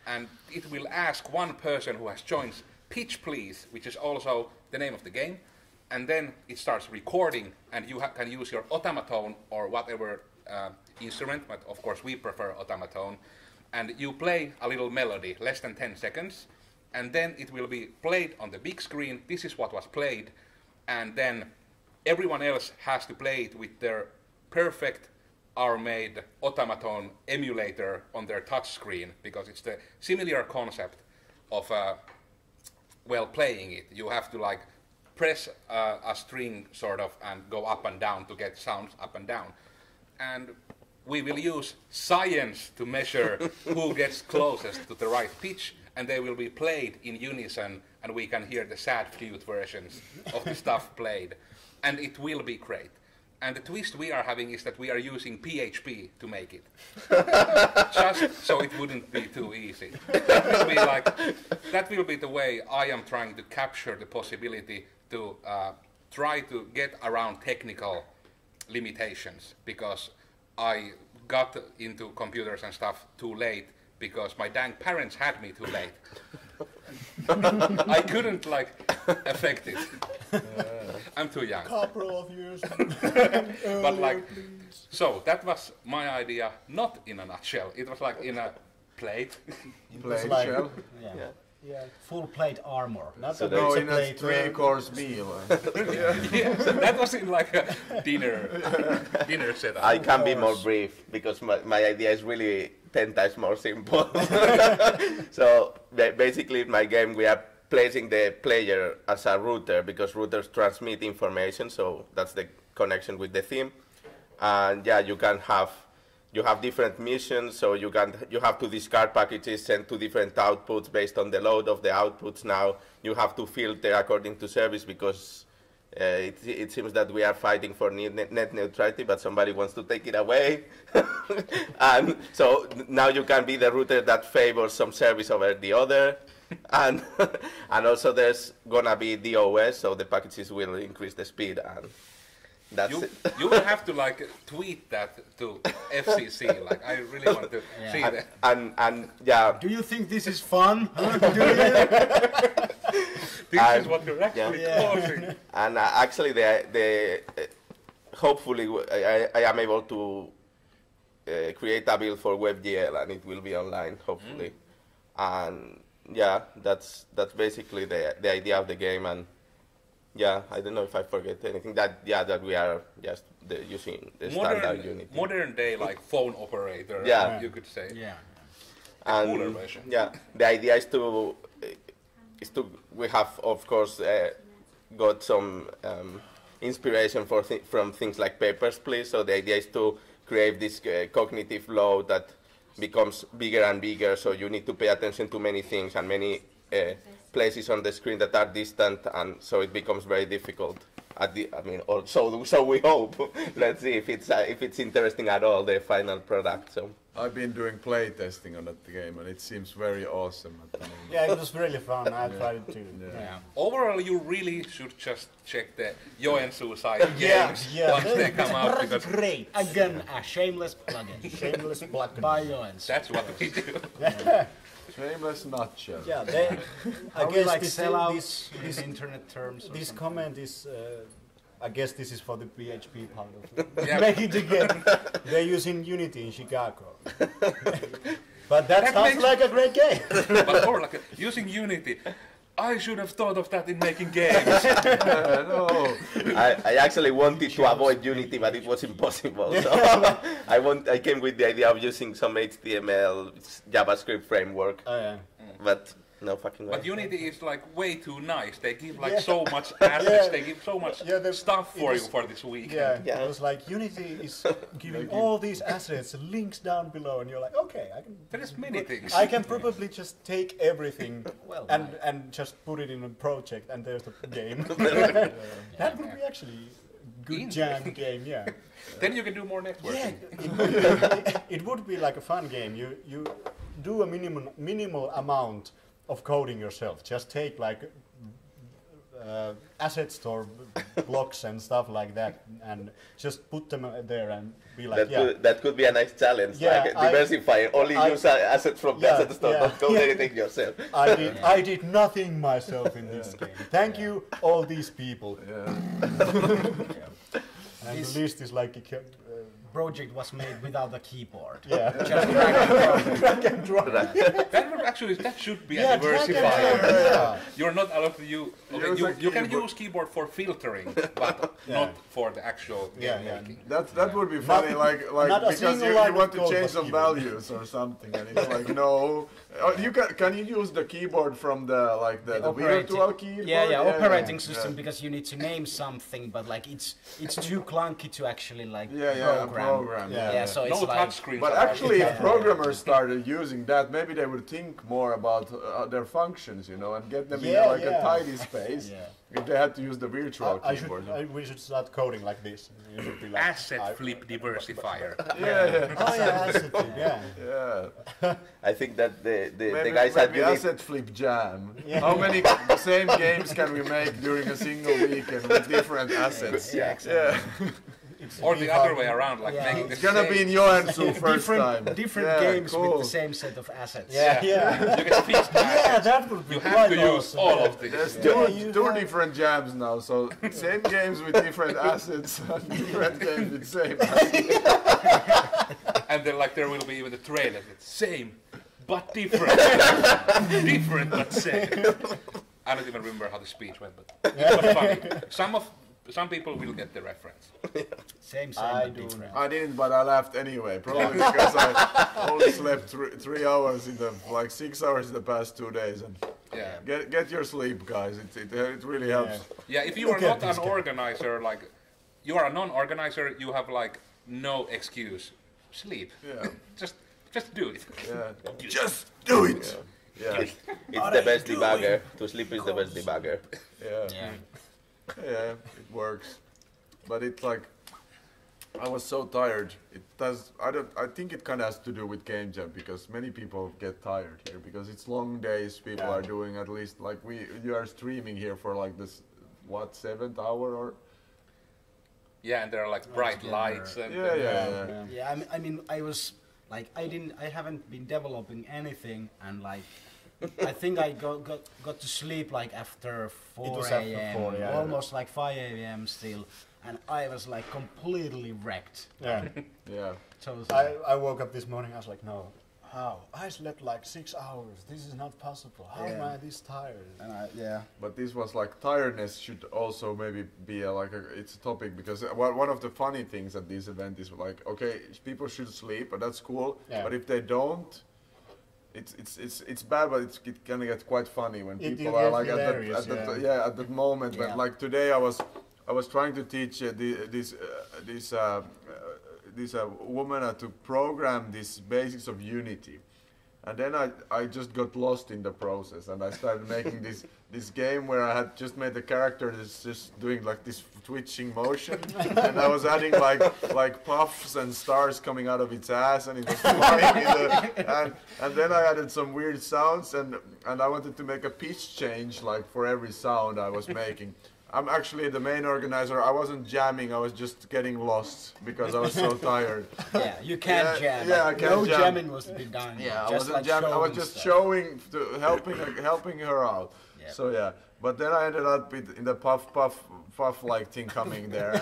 and it will ask one person who has joined, pitch please, which is also the name of the game, and then it starts recording, and you can use your automaton or whatever instrument, but of course we prefer automaton, and you play a little melody, less than 10 seconds, and then it will be played on the big screen. This is what was played, and then everyone else has to play it with their perfect our-made automaton emulator on their touch screen, because it's the similar concept of well, playing it. You have to like press a string sort of and go up and down to get sounds up and down. And we will use science to measure who gets closest to the right pitch, and they will be played in unison, and we can hear the sad flute versions of the stuff played, and it will be great. And the twist we are having is that we are using PHP to make it, just so it wouldn't be too easy. That will be the way I am trying to capture the possibility to try to get around technical limitations, because I got into computers and stuff too late, because my dang parents had me too late. I couldn't like affect it. I'm too young. Couple of years. But like, so that was my idea, not in a nutshell. It was like in a plate. Play like- shell? Yeah. Yeah. Full plate armor. Not So a No, pizza in a plate. 3-course meal. Yeah, that was in like a dinner setup. I can be more brief, because my idea is really 10 times more simple. So basically in my game we are placing the player as a router, because routers transmit information, so that's the connection with the theme. And yeah, you have different missions, so you have to discard packages, send to different outputs based on the load of the outputs. Now you have to filter according to service, because it seems that we are fighting for net neutrality, but somebody wants to take it away. And so now you can be the router that favors some service over the other. And also there's gonna be DOS, so the packages will increase the speed, and that's it. You will have to like tweet that to FCC. Like, I really want to see that. And yeah, Do you think this is fun? Huh? This is what you're actually causing. and actually hopefully I am able to create a build for WebGL, and it will be online hopefully. And yeah, that's basically the idea of the game. And yeah, I don't know if I forget anything. That we are just using the standard Unity. Modern day like phone operator, Yeah. you could say. Yeah. And cooler version. yeah, the idea is to we have of course got some inspiration from things like Papers, Please. So the idea is to create this cognitive load that becomes bigger and bigger. So you need to pay attention to many things and many places on the screen that are distant, and so it becomes very difficult. So we hope. Let's see if it's interesting at all, the final product. So I've been doing play testing on that game, and it seems very awesome at the moment. Yeah, it was really fun. I tried it too. Yeah. Overall, you really should just check the Joensuu side games once they come out, because Great. Again, a shameless plugin. Shameless plug. By Joens. that's what we do. Shameless nutshell. Yeah, I I guess guess like this, sellouts this in internet terms. or this something. comment is, I guess this is for the PHP part of it. Yeah. Making the game. They're using Unity in Chicago. But that sounds makes- like a great game. But or like using Unity. I should have thought of that in making games. No. I actually wanted to avoid Unity, but it was impossible. So I came with the idea of using some HTML, JavaScript framework, Oh yeah. but no fucking way. But Unity is like way too nice. They give like Yeah. so much assets. Yeah. They give so much Yeah, stuff it for was- you for this week. Yeah, Yeah. it was like Unity is giving all these assets, links down below, and you're like, okay, There's many things. I can probably just take everything Well, and just put it in a project, and there's the game. That would be actually a good jam game, yeah. Then you can do more Yeah, networking. it would be like a fun game. You do a minimal amount of coding yourself. Just take like asset store blocks and stuff like that, and just put them there and be like, That could be a nice challenge, Yeah, like diversify, only use assets from the Yeah, asset store, yeah, don't code yeah. anything yourself. I did nothing myself in this game. Thank you, all these people. Yeah. And This- the list is like Project was made without a keyboard. yeah, Just drag and drop. drag and drop. That should be Yeah, a drag and diversifier. drop, yeah. You're not allowed to use. Okay, Use a you can keyboard. use keyboard for filtering, but Yeah. not for the actual Yeah, game yeah. making. That would be funny, like not a because single you line want of to code change was some keyboard. values or something, and it's like no. You can you use the keyboard from the virtual keyboard? Yeah, operating yeah. system, because you need to name something, but like it's too clunky to actually like Yeah, program. yeah. Yeah, so it's No like touchscreens. But allowed. actually, if programmers started using that, maybe they would think more about their functions, and get them in Yeah, a yeah. tidy space. Yeah. If they had to use the virtual keyboard. We should start coding like this. You should be like, Asset flip diversifier. Yeah, Oh yeah, asset flip, yeah. yeah. I think that the Maybe, guys at maybe Unity, asset flip jam. Yeah. How many same games can we make during a single weekend with different assets? Yeah, Yeah. Or the other way around, like Yeah. making the It's gonna be in Joensuu first time. different Yeah, games cool. with the same set of assets. Yeah, yeah. You get fixed Yeah, assets. that would be You quite have to use awesome. all of There's this. Yeah, two have- different jams now, so same games with different assets and different games with same assets. And then like there will be even the trailer. It's same, but different. Different, but same. I don't even remember how the speech went, but it was funny. Some people will get the reference. Same, I but do different. I didn't, but I laughed anyway. Probably because I only slept 3 hours in the 6 hours in the past 2 days. And Yeah. get your sleep, guys. It really helps. Yeah, if you Look are at not this an guy. organizer, like you are a non-organizer, you have like no excuse. Sleep. Yeah, Just do it. yeah. Just do it. Yeah, it's the best debugger. To sleep is the best debugger. yeah, Yeah. yeah. It works, but it's like I was so tired. It does. I think it kind of has to do with Game Jam because many people get tired here because it's long days. People are doing at least like you are streaming here for like this 7th hour or Yeah, and there are like bright lights and yeah. Yeah, I mean, I was like, I haven't been developing anything, and like, I think I got to sleep like after 4 was after a.m. 4, yeah. Almost like 5 a.m. still, and I was like completely wrecked. Yeah. Yeah. Totally. I woke up this morning, I was like, no, how? I slept like 6 hours. This is not possible. How am I this tired? And yeah. But this was like tiredness should also maybe be it's a topic because one of the funny things at this event is like, okay, people should sleep, but that's cool. Yeah. But if they don't, it's bad, but it can get quite funny when It people are gets like hilarious, at that moment. Yeah. But like today, I was trying to teach this woman to program these basics of Unity, and then I just got lost in the process, and I started making this game where I had just made the character that's just doing like this twitching motion, and I was adding like puffs and stars coming out of its ass, and it was flying and then I added some weird sounds, and I wanted to make a pitch change like for every sound I was making. I'm actually the main organizer. I wasn't jamming, I was just getting lost because I was so tired. Yeah, you can't jam. Yeah, I can't no jam. jamming was to be done. Yeah, I just wasn't like jamming. I was just stuff. showing, helping her out. Yeah. So yeah, but then I ended up in the puff like thing coming there,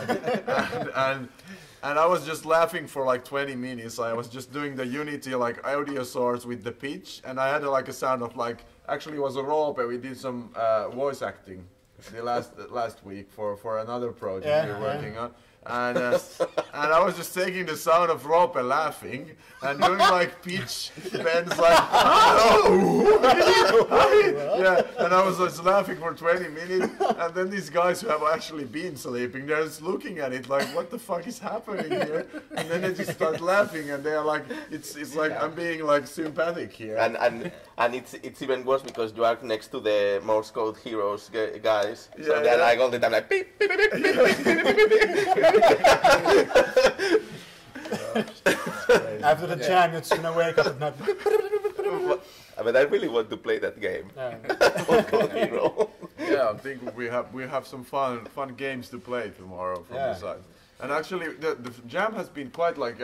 and I was just laughing for like 20 minutes. I was just doing the Unity like audio source with the pitch, and I had like a sound of like actually it was a role play. We did some voice acting the last week for another project we were working on. And I was just taking the sound of Rope laughing and doing like pitch bends like yeah, and I was just laughing for 20 minutes, and then these guys who have actually been sleeping, they're just looking at it like, what the fuck is happening here? And then they just start laughing, and they're like, it's like I'm being like sympathetic here. And it's even worse because you are next to the Morse code heroes guys, so Yeah, they're yeah. like all the time like beep beep beep beep beep beep beep. After the jam, it's gonna wake up at night. But I really want to play that game. Morse code hero. Yeah, I think we have some fun games to play tomorrow from the side. And actually, the jam has been quite like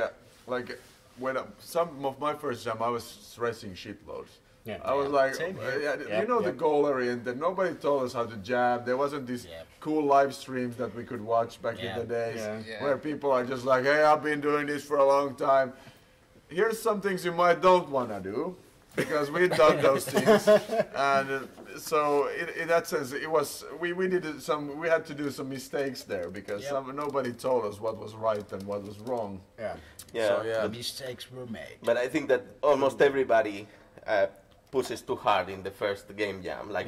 when some of my first jam, I was stressing shitloads. Yeah. I was like, Same here. the goal oriented. Nobody told us how to jam. There wasn't these cool live streams that we could watch back in the days, where people are just like, hey, I've been doing this for a long time. Here's some things you might don't want to do, because we've done those things, and so in that sense, it was we had to do some mistakes there because nobody told us what was right and what was wrong. Yeah. So, yeah. The mistakes were made. But I think that almost everybody pushes too hard in the first game jam. Like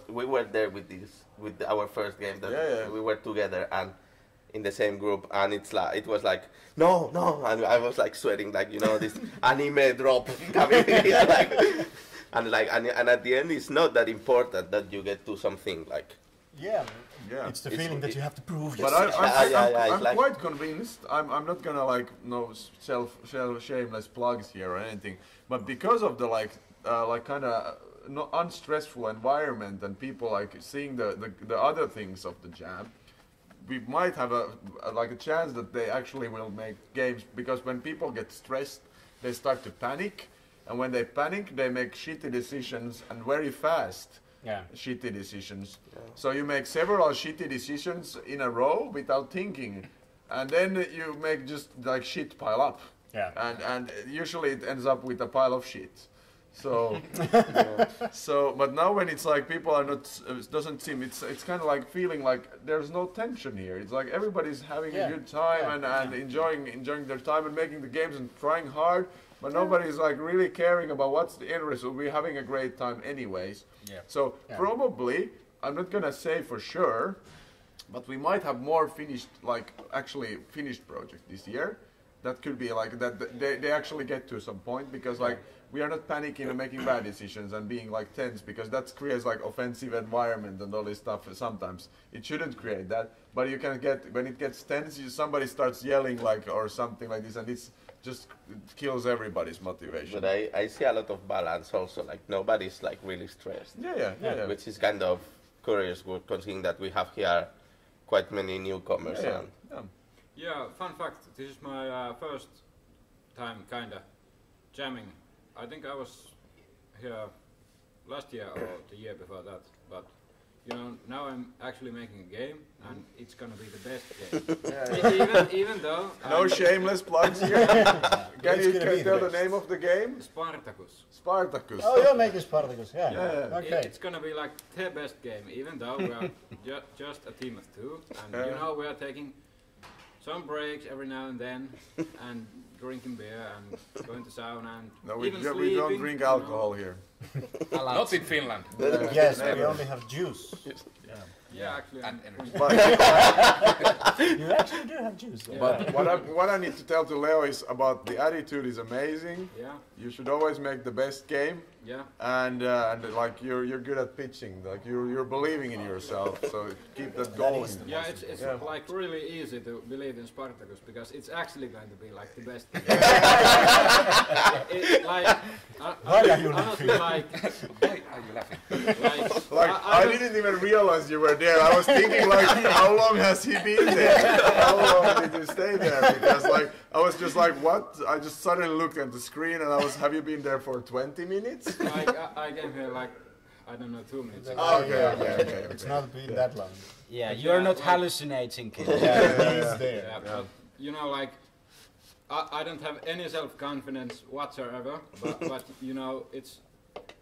we were there with our first game that we were together and in the same group, and it was like no, and I was like sweating like this anime drop coming here, and at the end it's not that important that you get to something like. Yeah. Yeah. It's the feeling that you have to prove But yourself. I'm quite convinced. I'm not gonna like shameless plugs here or anything. But because of the like kind of unstressful environment and people like seeing the other things of the jam, we might have a chance that they actually will make games, because when people get stressed, they start to panic, and when they panic, they make shitty decisions and very fast. Shitty decisions. So you make several shitty decisions in a row without thinking, and then you make just like shit pile up. And usually it ends up with a pile of shit. So but now when it's like people are not, it doesn't seem, it's kind of like feeling like there's no tension here. It's like everybody's having a good time and enjoying their time and making the games and trying hard. But nobody's like really caring about what's the end result. We're having a great time anyways. So probably, I'm not gonna say for sure, but we might have more actually finished projects this year. That could be like that they actually get to some point, because like we are not panicking and making bad decisions and being like tense, because that creates like offensive environment and all this stuff. Sometimes it shouldn't create that, but you can get, when it gets tense, somebody starts yelling like or something like this, and it kills everybody's motivation. But I see a lot of balance also, like nobody's like really stressed. Yeah. Which is kind of curious, considering that we have here quite many newcomers. Yeah, fun fact, this is my first time kinda jamming. I think I was here last year or the year before that, but now I'm actually making a game, and it's gonna be the best game. even though no shameless plugs here. Can you tell the name of the game? Spartacus. Oh, you're making Spartacus, Okay. It's gonna be like the best game, even though we are just a team of two, and we are taking some breaks every now and then, and drinking beer and going to sauna and No, even we don't sleeping, drink you know. alcohol here. Not in Finland. Yes, we only have juice. Yeah, actually. And energy. But, You actually do have juice. Yeah. but what I need to tell to Leo is about the attitude is amazing. Yeah, You should always make the best game, yeah. and like you're good at pitching. Like you're believing in yourself. So keep that going. Yeah, it's Yeah. like really easy to believe in Spartacus because it's actually going to be like the best. It, like, Why are you honestly, like, Why are you laughing? Like I didn't even realize you were there. I was thinking like, how long has he been there? How long did you stay there? Because like I was just like, what? I just suddenly looked at the screen and I was, have you been there for 20 minutes? like I came here like I don't know 2 minutes ago. Oh, okay. It's not been that long. Yeah, you're not hallucinating, kid. He's there. Yeah, but you know, like I don't have any self-confidence whatsoever. But you know, it's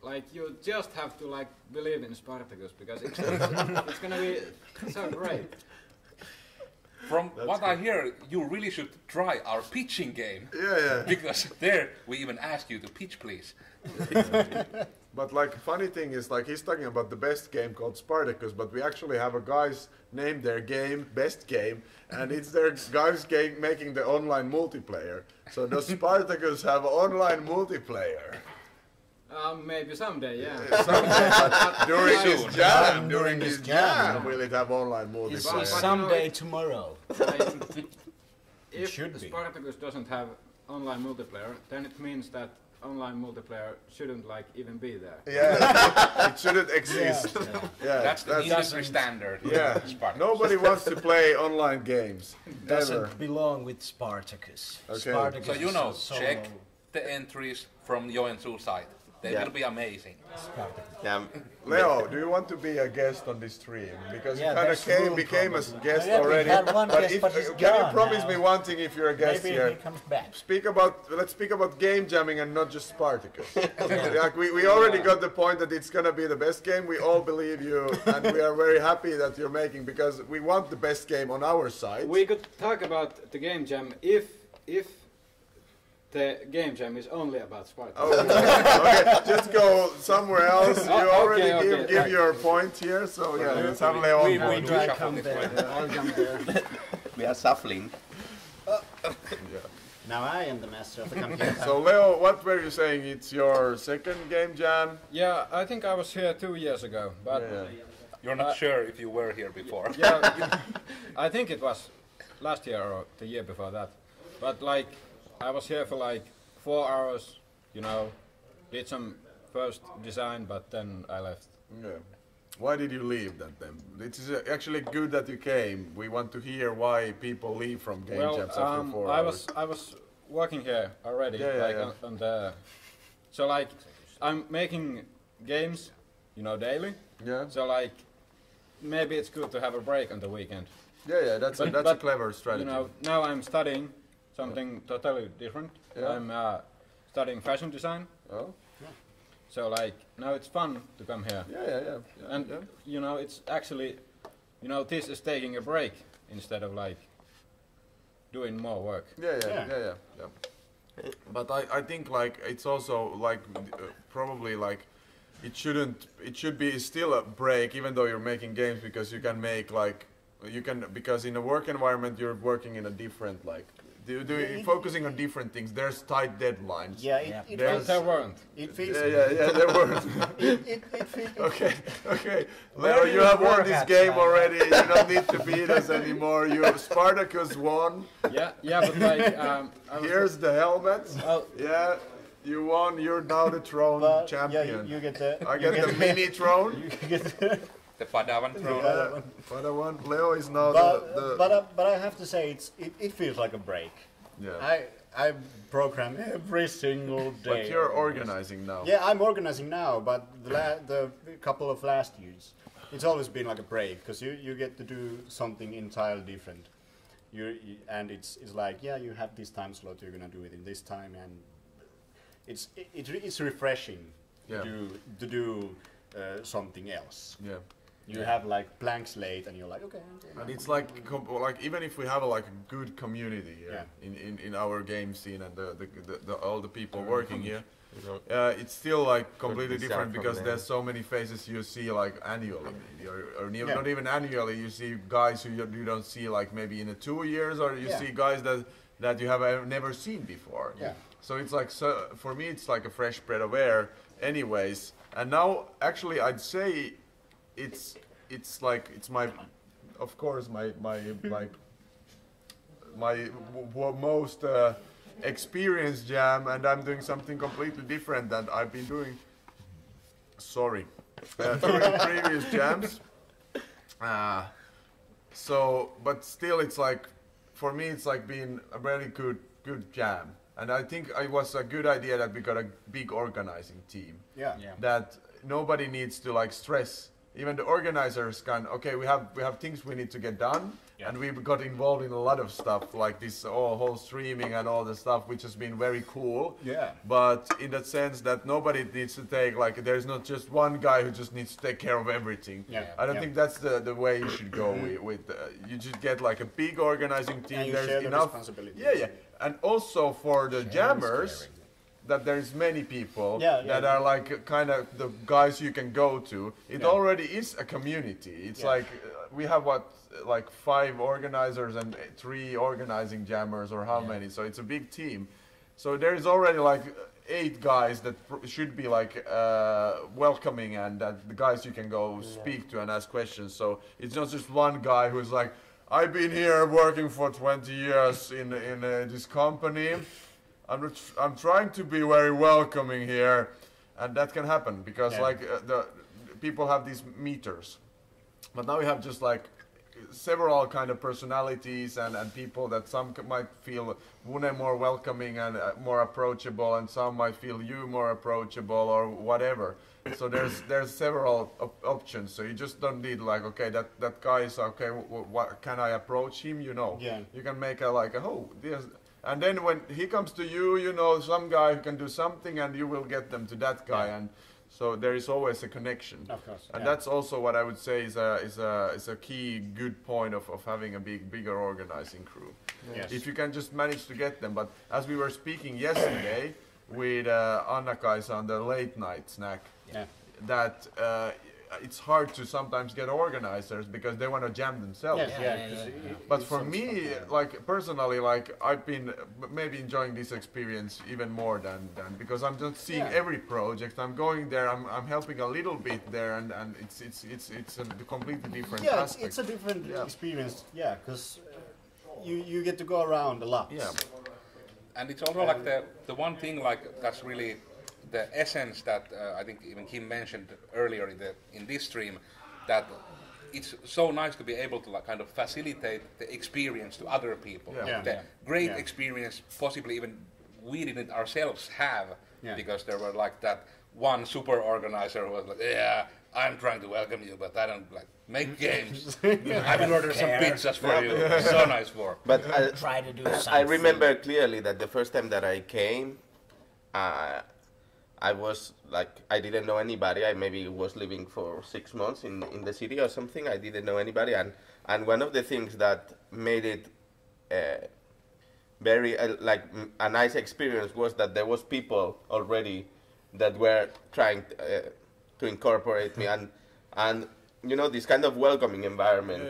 like you just have to like believe in Spartacus because it's gonna be so great. From what I hear, you really should try our pitching game. Yeah. Because there we even ask you to pitch, please. But like funny thing is like he's talking about the best game called Spartacus, but we actually have a guys named their game best game, and it's their guys game making the online multiplayer. So does Spartacus have online multiplayer? Maybe someday, yeah. Someday, but during this Soon. jam, during this jam. jam, will it have online It's multiplayer? someday tomorrow. Like, if should be. Spartacus doesn't have online multiplayer, then it means that online multiplayer shouldn't like even be there. Yeah, it shouldn't exist. Yeah, That's the industry standard. yeah. Spartacus. Nobody wants to play online games. Doesn't Ever. belong with Spartacus. Okay. Spartacus So you know, is a solo check the entries from Joensuu site. They Yeah. will be amazing. Yeah, Leo, do you want to be a guest on this stream? Because Yeah, you kind there's of room became a probably. guest Yeah, we already. had one but guest, if, but he's can you gone promise now. me one thing if you're a guest Maybe here? he comes back. Let's speak about game jamming and not just Spartacus. Like we already got the point that it's gonna be the best game. We all believe you, and we are very happy that you're making because we want the best game on our side. We could talk about the Game Jam if the Game Jam is only about Spartacus. Oh, okay, just go somewhere else. You Oh, already okay. give your point here, so yeah, let's have Leo on board. do shuffle come this there. way. I'll come there. we are shuffling. Now I am the master of the computer. So Leo, what were you saying? It's your second game jam? Yeah, I think I was here 2 years ago, but Yeah. You're not sure if you were here before. yeah, I think it was last year or the year before that. But like, I was here for like 4 hours, you know, did some first design, but then I left. Yeah. Why did you leave that then? It is actually good that you came. We want to hear why people leave from game jams after 4 hours. I was working here already, Yeah, like yeah. On the. So like, I'm making games, you know, daily. Yeah, So like, maybe it's good to have a break on the weekend. yeah, that's a But, clever strategy. You know, now I'm studying something totally different. Yeah. I'm studying fashion design. Oh, So like, now it's fun to come here. yeah. And yeah. you know, it's actually, you know, this is taking a break instead of like doing more work. Yeah. But I think like it's also like probably like it should be still a break even though you're making games because you can make like because in a work environment you're working in a different like focusing on different things. There's tight deadlines. Yeah, Yeah. There's- There weren't. it feels. Yeah, there were. It feels. Okay. Where Leo, do you you have won work this at, game man? already. You don't need to beat us anymore. Spartacus won. Yeah, but like, I was Here's the helmet. oh, Yeah, you won. You're now the throne But, champion. Yeah, you get the. I you get the mini throne. You get the. The Padawan throne. But I want Leo is now the But I have to say it feels like a break. yeah. I program every single day. But you're organizing now. Yeah, I'm organizing now, but the couple of last years, it's always been like a break because you get to do something entirely different. And it's like you have this time slot, you're gonna do it in this time, and it's refreshing Yeah. to do something else. Yeah. You have like blank slate, and you're like, okay. And it's like even if we have a good community here in our game scene and all the people working here, it's still like completely different because there's so many faces you see like annually, or not even annually. You see guys who you don't see like maybe in 2 years, or you see guys that you have never seen before. Yeah. So it's like for me it's like a fresh breath of air, anyways. And now actually I'd say it's my of course my most experienced jam, and I'm doing something completely different than I've been doing. Sorry, during previous jams. But still, it's like for me, it's like been a very good jam, and I think it was a good idea that we got a big organizing team. Yeah. That nobody needs to like stress. Even the organizers can, okay, we have things we need to get done, and we got involved in a lot of stuff like this whole streaming and all the stuff, which has been very cool. Yeah. But in the sense that nobody needs to take, like, there's not just one guy who just needs to take care of everything. Yeah. I don't think that's the way you should go with you just get like a big organizing team. And there's share the enough responsibility. Yeah. And also for the jammers, that there's many people that are like kind of the guys you can go to. It already is a community. It's like we have like 5 organizers and 3 organizing jammers, or how many. So it's a big team. So there is already like 8 guys that should be like welcoming, and that the guys you can go speak to and ask questions. So it's not just one guy who's like, I've been here working for 20 years in this company. I'm trying to be very welcoming here, and that can happen because like the people have these meters, but now we have just like several kind of personalities and people that some might feel Vune more welcoming and more approachable, and some might feel you more approachable or whatever. So there's several options. So you just don't need like, okay, that guy is okay. What can I approach him? You know, you can make a and then when he comes to you, you know, some guy who can do something, and you will get them to that guy, and so there is always a connection. Of course. And that's also what I would say is a key good point of having a bigger organizing crew. Yes. If you can just manage to get them. But as we were speaking yesterday with Anna-Kaisa on the late night snack, that it's hard to sometimes get organizers because they want to jam themselves. But for me, like personally, like I've been maybe enjoying this experience even more than because I'm just seeing every project. I'm going there. I'm helping a little bit there, and it's a completely different. Aspect. It's a different experience. Yeah, because you get to go around a lot. Yeah, and it's also like the one thing like that's really the essence that I think even Kim mentioned earlier in this stream, that it's so nice to be able to like kind of facilitate the experience to other people. The great experience possibly even we didn't ourselves have, because there were like that one super organizer who was like, I'm trying to welcome you, but I don't like make games. I will order some pizzas for you. So nice for. But try to do something. I remember clearly that the first time that I came, I was like, I didn't know anybody. I maybe was living for 6 months in the city or something. I didn't know anybody, and one of the things that made it very like a nice experience was that there was people already that were trying to incorporate me, and you know, this kind of welcoming environment.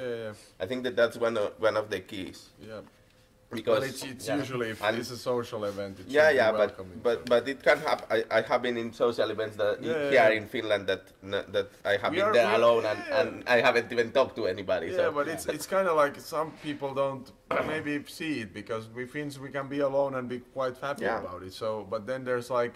I think that's one of the keys. Because it's usually if it's a social event. It but it can happen. I have been in social events that here in Finland that I have been there alone and I haven't even talked to anybody. Yeah, but it's kind of like some people don't maybe see it because we Finns we can be alone and be quite happy about it. So, but then there's like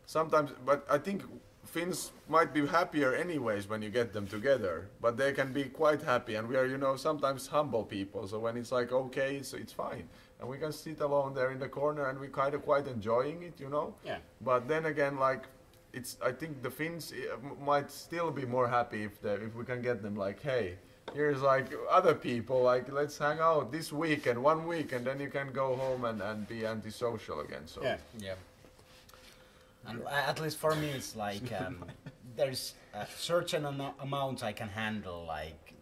sometimes, but I think Finns might be happier anyways when you get them together, but they can be quite happy, and we are, you know, sometimes humble people, so when it's like, okay, so it's fine, and we can sit alone there in the corner and we kind of quite enjoying it, you know? But then again, like, I think the Finns might still be more happy if we can get them like, hey, here's like other people, like let's hang out this weekend, 1 week, and then you can go home and be antisocial again, so. And at least for me, it's like there's a certain amount I can handle, like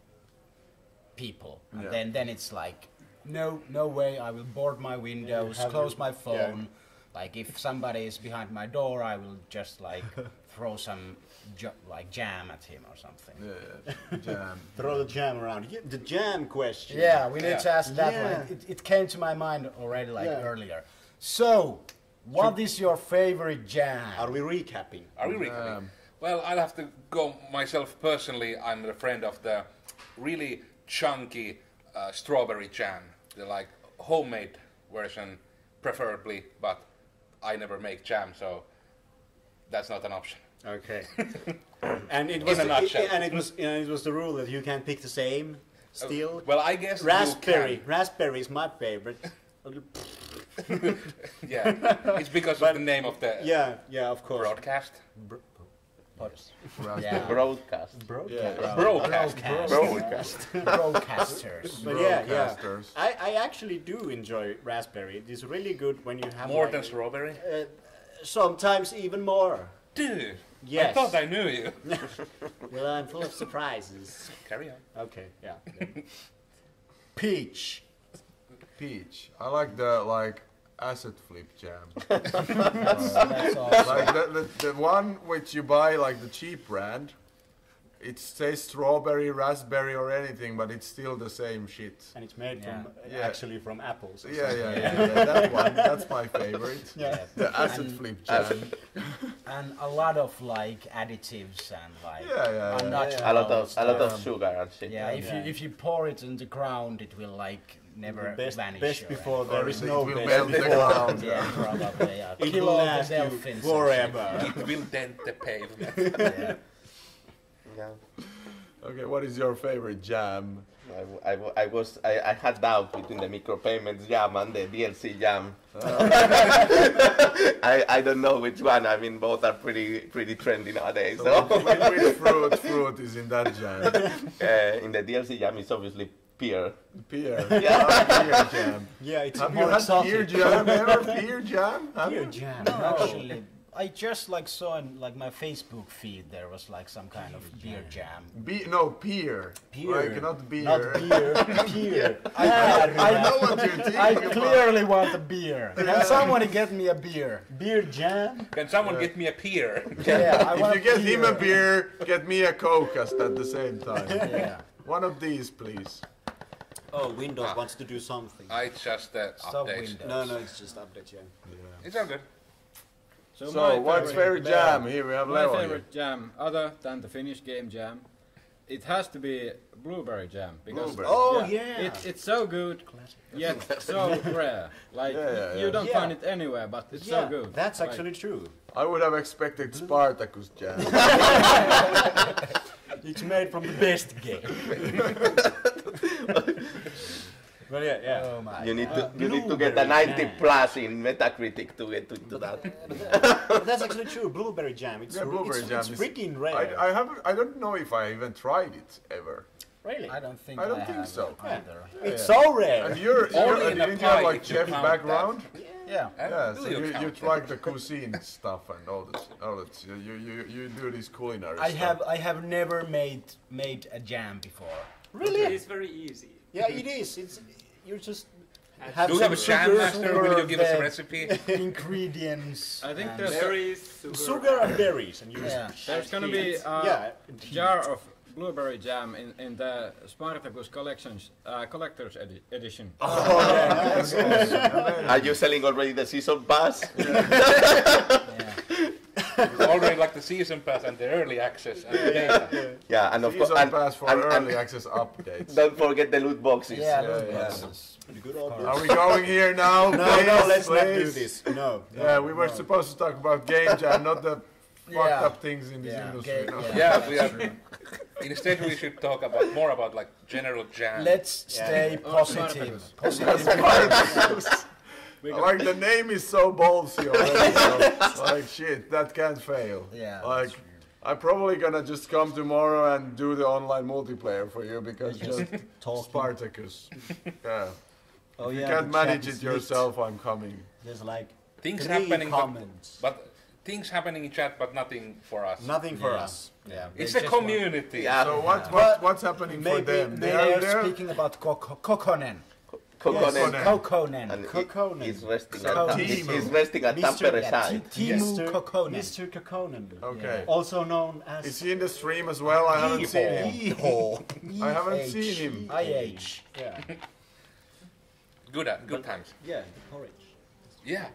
people, and Yeah. then it's like no way, I will board my windows, close my phone. Like if somebody is behind my door, I will just like throw some like jam at him or something. Yeah, jam. Throw the jam around. Yeah, the jam question. Yeah, we need to ask that Yeah. one. It came to my mind already, like Yeah. earlier. So, what is your favorite jam? Are we recapping? Are we recapping? Well, I'll have to go myself personally. I'm a friend of the really chunky strawberry jam, the like homemade version, preferably. But I never make jam, so that's not an option. Okay. And it was In a nutshell. and it was the rule that you can't pick the same still. Well, I guess Raspberry. you can. Raspberry is my favorite. Yeah, it's because of the name of the Yeah, of course. broadcast. Yeah. Broadcast. Yeah. Broadcast. Broadcast. Broadcasters. But yeah. Broadcasters. I actually do enjoy raspberry. It is really good when you have More like, than strawberry. sometimes even more. Dude, I Yes. thought I knew you. Well, I'm full of surprises. Carry on. Okay, yeah. Peach. Peach. I like the asset flip jam. That's awesome. Like the one which you buy, like the cheap brand, it says strawberry, raspberry or anything, but it's still the same shit. And it's made from Yeah. actually from apples. or Yeah, something. yeah. That one, that's my favorite. Yeah. The acid flip jam. And a lot of like additives and like Yeah. unnatural A lot of stuff. sugar and shit. Yeah, if you pour it in the ground, it will like never vanish. Best or before there is It no will best melt the before. ground. Yeah, probably. Yeah. It Kill will all the last you dolphins. forever. It will dent the pavement. Yeah. Yeah. Okay, what is your favorite jam? I had doubt between the micropayments jam and the DLC jam. I don't know which one. I mean, both are pretty trendy nowadays. So Which fruit is in that jam? in the DLC jam, it's obviously pear. Pear. Yeah. Pear jam. Yeah, it's Have you more had exotic. pear jam ever? Pear jam? Have Pear you? jam. No, actually, I just like saw in like my Facebook feed there was like some kind of beer jam. No, pear. Pear. Like not beer. Not beer, pear. I know what you're thinking I about. clearly want a beer. Can someone get me a beer? Beer jam? Can someone get me a peer? Yeah, I If want you get him a beer, get me a Coke at the same time. Yeah. One of these, please. Oh, Windows wants to do something. I just Stop update. Windows. No, it's just update, yeah. It's all good. So, what's favorite jam? Here we have My Leo. favorite jam, other than the Finnish Game Jam, it has to be blueberry jam because Blueberry. Oh, yeah. it's so good yet so rare. Like you don't Yeah. find it anywhere, but it's Yeah, so good. that's Like, actually true. I would have expected Spartacus jam. It's made from the best game. Well, yeah. Oh my You need God. to you need to get a 90 plus in Metacritic to get to that. But that's actually true. Blueberry jam. It's, Yeah, blueberry jam it's is- freaking rare. I don't know if I even tried it ever. Really? I don't think I don't think have so. either. It's so rare. And you're Only in a didn't you have pie like if you chef count background? Yeah. Yeah, Do so you you count that? like the cuisine stuff and all that. You do this culinary I stuff. have never made a jam before. Really? It's very easy. Yeah, it is. It's you're just Do you have a some jam sugar, master? Will you give us a the recipe? Ingredients. I think and- there's Berries, sugar and berries, and you Yeah. there's gonna be a yeah. jar of blueberry jam in the Spartacus collector's edition. Are you selling already the season pass? Already like the season pass and the early access and the beta. Yeah, and of course, Season pass for and early access updates. don't forget the loot boxes. Yeah, Yeah, loot yeah. boxes. Good old Are we going here now? No, please, no, let's not do please? this. No. Yeah, we were supposed to talk about Game Jam, not the fucked Yeah. up things in this Yeah, industry. okay, no. yeah. Yeah, we are. Instead, we should talk more about like general jam. Let's stay positive. Like the name is so ballsy already. So, like shit, that can't fail. Yeah, Like I'm probably gonna just come tomorrow and do the online multiplayer for you because just Spartacus. Yeah. Oh If you yeah. can't the chat manage is it lit. yourself, I'm coming. There's like Things 3 happening, comments. but things happening in chat, but nothing for us. Nothing for us. Yeah. It's a community. Yeah. So what's happening for them? They are speaking about kokonen. Kokonen. And Kokonen. he's resting So at he's resting at Tampere side. Teemu Kokonen. Mr. Kokonen. Okay. Also known as... Is he in the stream as well? I haven't seen him. I haven't seen him. IH. Yeah. Good times. Yeah, the porridge. Yeah.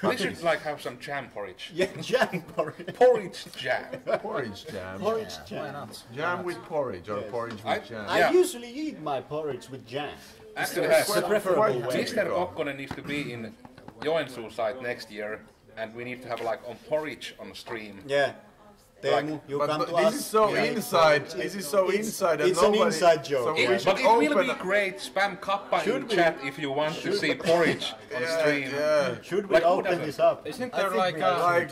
We should like have some jam porridge. Yeah, jam porridge. Porridge jam. Porridge jam. Porridge Why jam. not? Jam with porridge or Yes. porridge I- with jam. Yeah. I usually eat my porridge with jam. Actually, It's the preferable way. Mr. Kokkonen needs to be in Joensuu site next year, and we need to have like on porridge on stream. Yeah. Teemu, you come But to this us. is so Yeah. inside. This is so inside that it's an nobody. inside joke. So Yeah. we But should it will open. be great. Spam kappa Should in we? chat if you want to see porridge on stream. Yeah. Should we Like, who open doesn't? this up? Isn't I there think like we a... Like,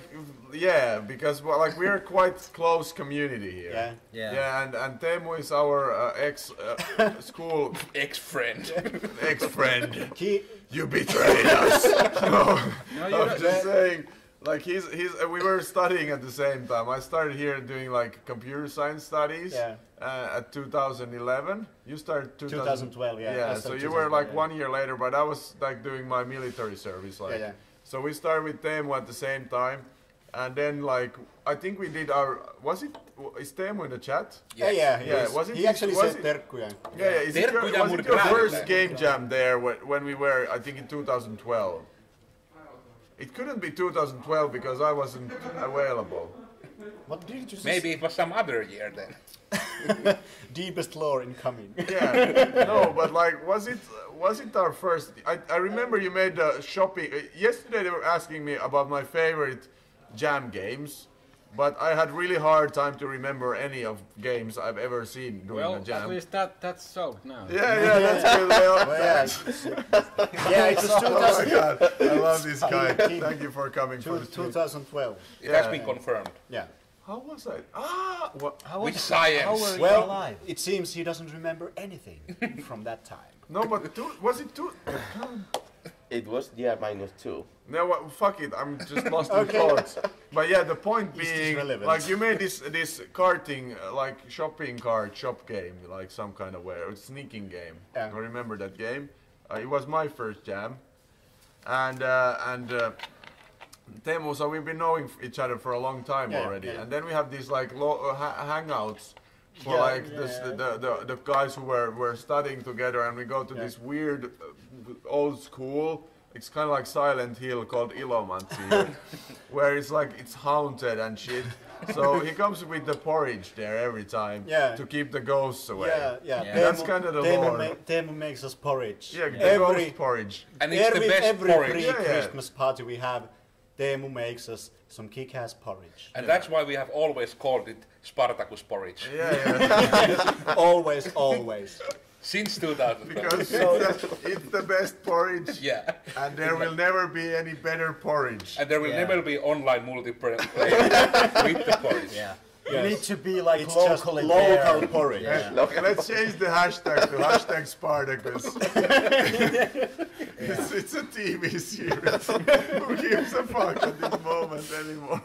yeah, because well, like we're quite close community here. Yeah. Yeah. And Teemu is our ex school Ex-friend. ex-friend. He, You betrayed us. No, No, you I'm just saying. Like he's we were studying at the same time. I started here doing like computer science studies Yeah. at 2011. You started 2012, yeah. I Yeah, so started you were like 2012, 1 year later, but I was like doing my military service. Like, Yeah. So we started with Teemu at the same time, and then like I think we did our. Is Teemu in the chat? Yeah. Yeah, was it He his- actually was said it- terkkuja. Yeah. Is it your, Terkkuja was mun it your graalle. first game jam there when we were? I think in 2012. It couldn't be 2012 because I wasn't available. What did you say? Maybe it was some other year then. Deepest lore incoming. Yeah, no, but like, was it our first? I remember you made the shopping. Yesterday they were asking me about my favorite jam games, but I had really hard time to remember any of games I've ever seen during Well, a jam. at least that's solved now. Yeah, that's good. Well, Yeah, it was oh my 2000, god, I love this guy. Thank you for coming for the stream. 2012. It has been confirmed. Yeah. How was I? Ah, what? With science. Well, it seems he doesn't remember anything from that time. No, but was it two? It was -2. No, fuck it. I'm just lost in thoughts. But yeah, the point Is this being, relevant? like you made this carting, like shopping cart shop game, like some kind of way, or sneaking game. Yeah. I remember that game. It was my first jam, and Teemu. So we've been knowing each other for a long time Yeah, already, yeah. and then we have these like hangouts. For Yeah, like the guys who were studying together, and we go to this weird old school. It's kind of like Silent Hill called Ilomantsi here, where it's like it's haunted and shit. So he comes with the porridge there every time to keep the ghosts away. Yeah. That's kind of the lore. Teemu makes us porridge. Yeah, the ghost porridge. And it's the best every porridge. pre-Christmas party we have, Teemu makes us some kick-ass porridge. And that's why we have always called it Spartacus porridge. Yeah. Always. Since 2012. Because it's the best porridge. Yeah. And there will never be any better porridge. And there will never be online multiplayer with the porridge. Yeah. Yes. You need to be like It's just locally local there. porridge. Yeah. Okay, let's change the hashtag to hashtag Spartacus. It's a TV series. Who gives a fuck at this moment anymore?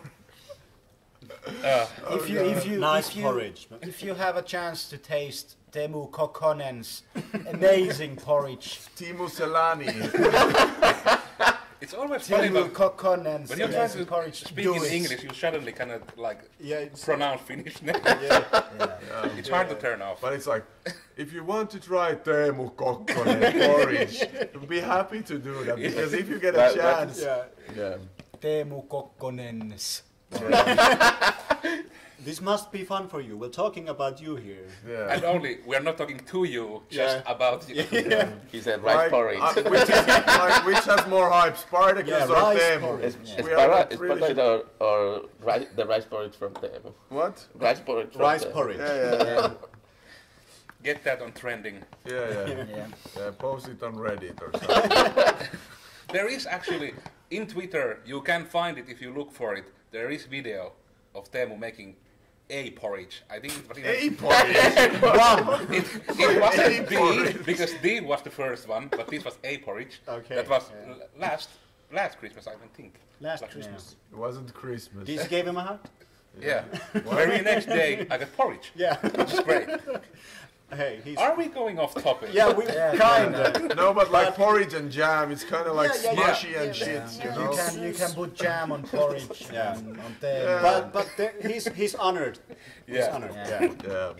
Nice porridge. If you have a chance to taste Teemu Kokkonen's amazing porridge, Teemu Selani. It's always funny Teemu when Kokkonen's you're trying amazing to porridge, speak do in it. English, you suddenly kind of like It's, pronounce Finnish names. It's hard to turn off. But it's like, if you want to try Teemu Kokkonen porridge, be happy to do that. Because if you get a chance. Yeah. Teemu Kokkonen's. this must be fun for you. We're talking about you here. Yeah. And only, we are not talking to you, just about you. He said rice porridge. Which has more hype, Spartacus or rice Teemu? porridge. Spartacus or the rice porridge from Teemu. What? Rice porridge from Rice Teemu. porridge. Yeah. Get that on trending. Yeah. Post it on Reddit or something. There is actually, in Twitter, you can find it if you look for it. There is video of Teemu making a porridge. I think it was A porridge. it wasn't D, because D was the first one, but this was a porridge. Okay. That was last Christmas, I don't think. Last Christmas. It wasn't Christmas. This gave him a hug? Yeah. Very next day, I got porridge. Yeah. Which is great. Hey, he's... Are we going off topic? Yeah, we kinda. No, but like porridge and jam, it's kind of like Yeah, smushy and shit, you You know? can put jam on porridge Yeah. and on teh. But he's honored. He's Yeah. honored. Yeah. Yeah.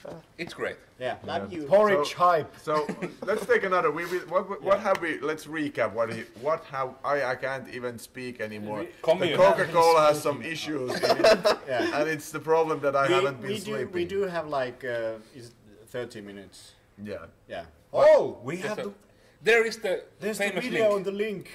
Yeah. It's great. Yeah. Like you. Porridge hype. So let's take another. What have we? Let's recap. I can't even speak anymore. The Coca-Cola has some issues, in it, Yeah. and it's the problem that I haven't been we sleeping. do have like is 30 minutes. Yeah. Yeah. Oh, we have There's the There is the there's the famous video link. on the link.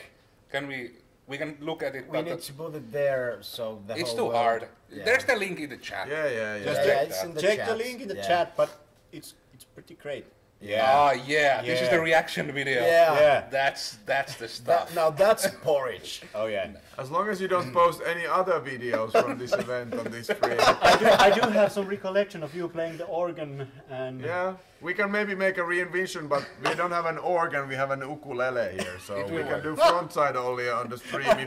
Can we can look at it, We but need to put it there so the it's whole too world- hard. Yeah. There's the link in the chat. Yeah. Just Yeah, check, it's in the check chat. the link in the Yeah. chat, but it's pretty great. Ah, yeah. This is Yeah. the reaction video. Yeah. Yeah. That's the stuff. Now that's porridge. Oh yeah. As long as you don't post any other videos from this event on this stream. I do have some recollection of you playing the organ and Yeah, we can maybe make a reinvention, but we don't have an organ, we have an ukulele here, so It we will can work. do frontside only on the stream.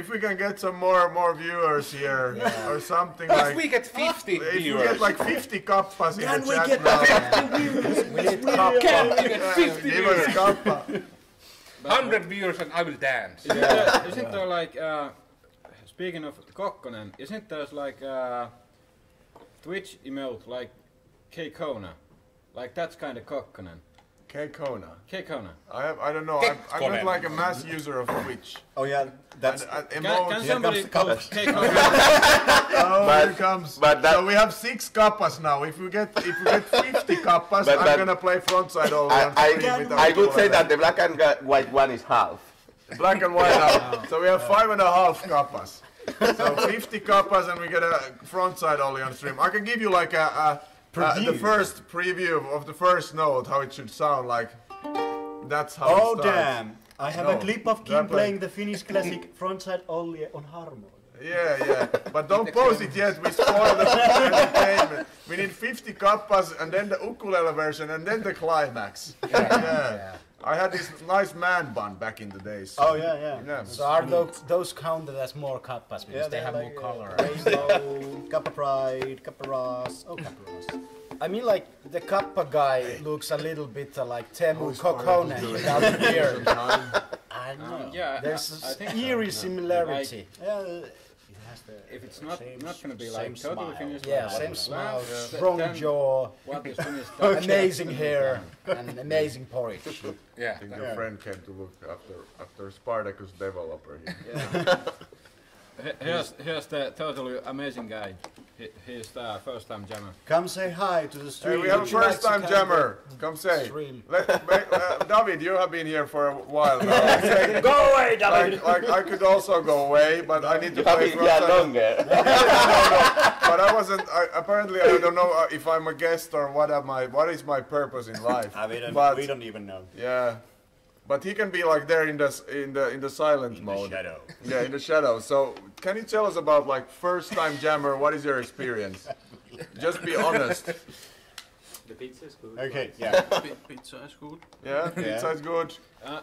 If we can get some more viewers here or something But like. if we get 50 If we viewers, get like 50 kappas in Can the we chat get now, We need can kappa. we get 50 give us viewers? kappa. 100 viewers and I will dance. Isn't there like, speaking of Kokkonen, isn't there like Twitch emote like K-Kona? Like that's kind of Kokkonen. K-Kona. K-Kona. I don't know, I'm not like a mass user of Twitch. oh yeah, that's And Can emotes. somebody comes the post K-Kona? Oh, But- here comes. but that- So we have 6 kappas now. If we get 50 kappas, But- I'm but- gonna play frontside only on I stream without I would say ukulele. that the black and white one is half. Black and white now. So we have 5.5 kappas. So 50 kappas and we get a frontside only on stream. I can give you like the first preview of the first note, how it should sound like. That's how oh it starts. damn! I have No, a clip of that Kim play- playing the Finnish classic frontside only on harmony. Yeah. But don't post it yet, we spoil the entertainment. We need 50 kappas and then the ukulele version and then the climax. Yeah. I had this nice man bun back in the days. Oh yeah. Yeah. So are those counted as more kappas because they they're have like, more color? Rainbow, Kappa Pride, Kappa Ross. Oh, Kappa Ross. I mean, like the kappa guy looks a little bit like Temu Who's Kokkonen part of without the beard. Time. I know. Yeah, There's I think so. eerie similarity. Yeah, it has the If it's not same- going to be same like totally smile. Finnish, Yeah, like same what smile, is that? strong Then jaw, What is Finnish? amazing hair, and amazing porridge. Yeah. I think your friend came to look after Spartacus developer here. Here's the totally amazing guy. He's the first time jammer. Come say hi to the Hey, stream. we have a Would you like first to time kind jammer. Come say. stream? David, you have been here for a while now. Say, Go away, David! like I could also go away, but I need to You have play been here frontside. longer. But I wasn't. Apparently, I don't know if I'm a guest or what is my purpose in life. But we don't even know. yeah, but he can be like there in the silent mode. Shadow. Yeah, in the shadow. So can you tell us about like first time jammer? What is your experience? Just be honest. The pizza is good. Okay, yeah. Pizza is good. Yeah, pizza is good.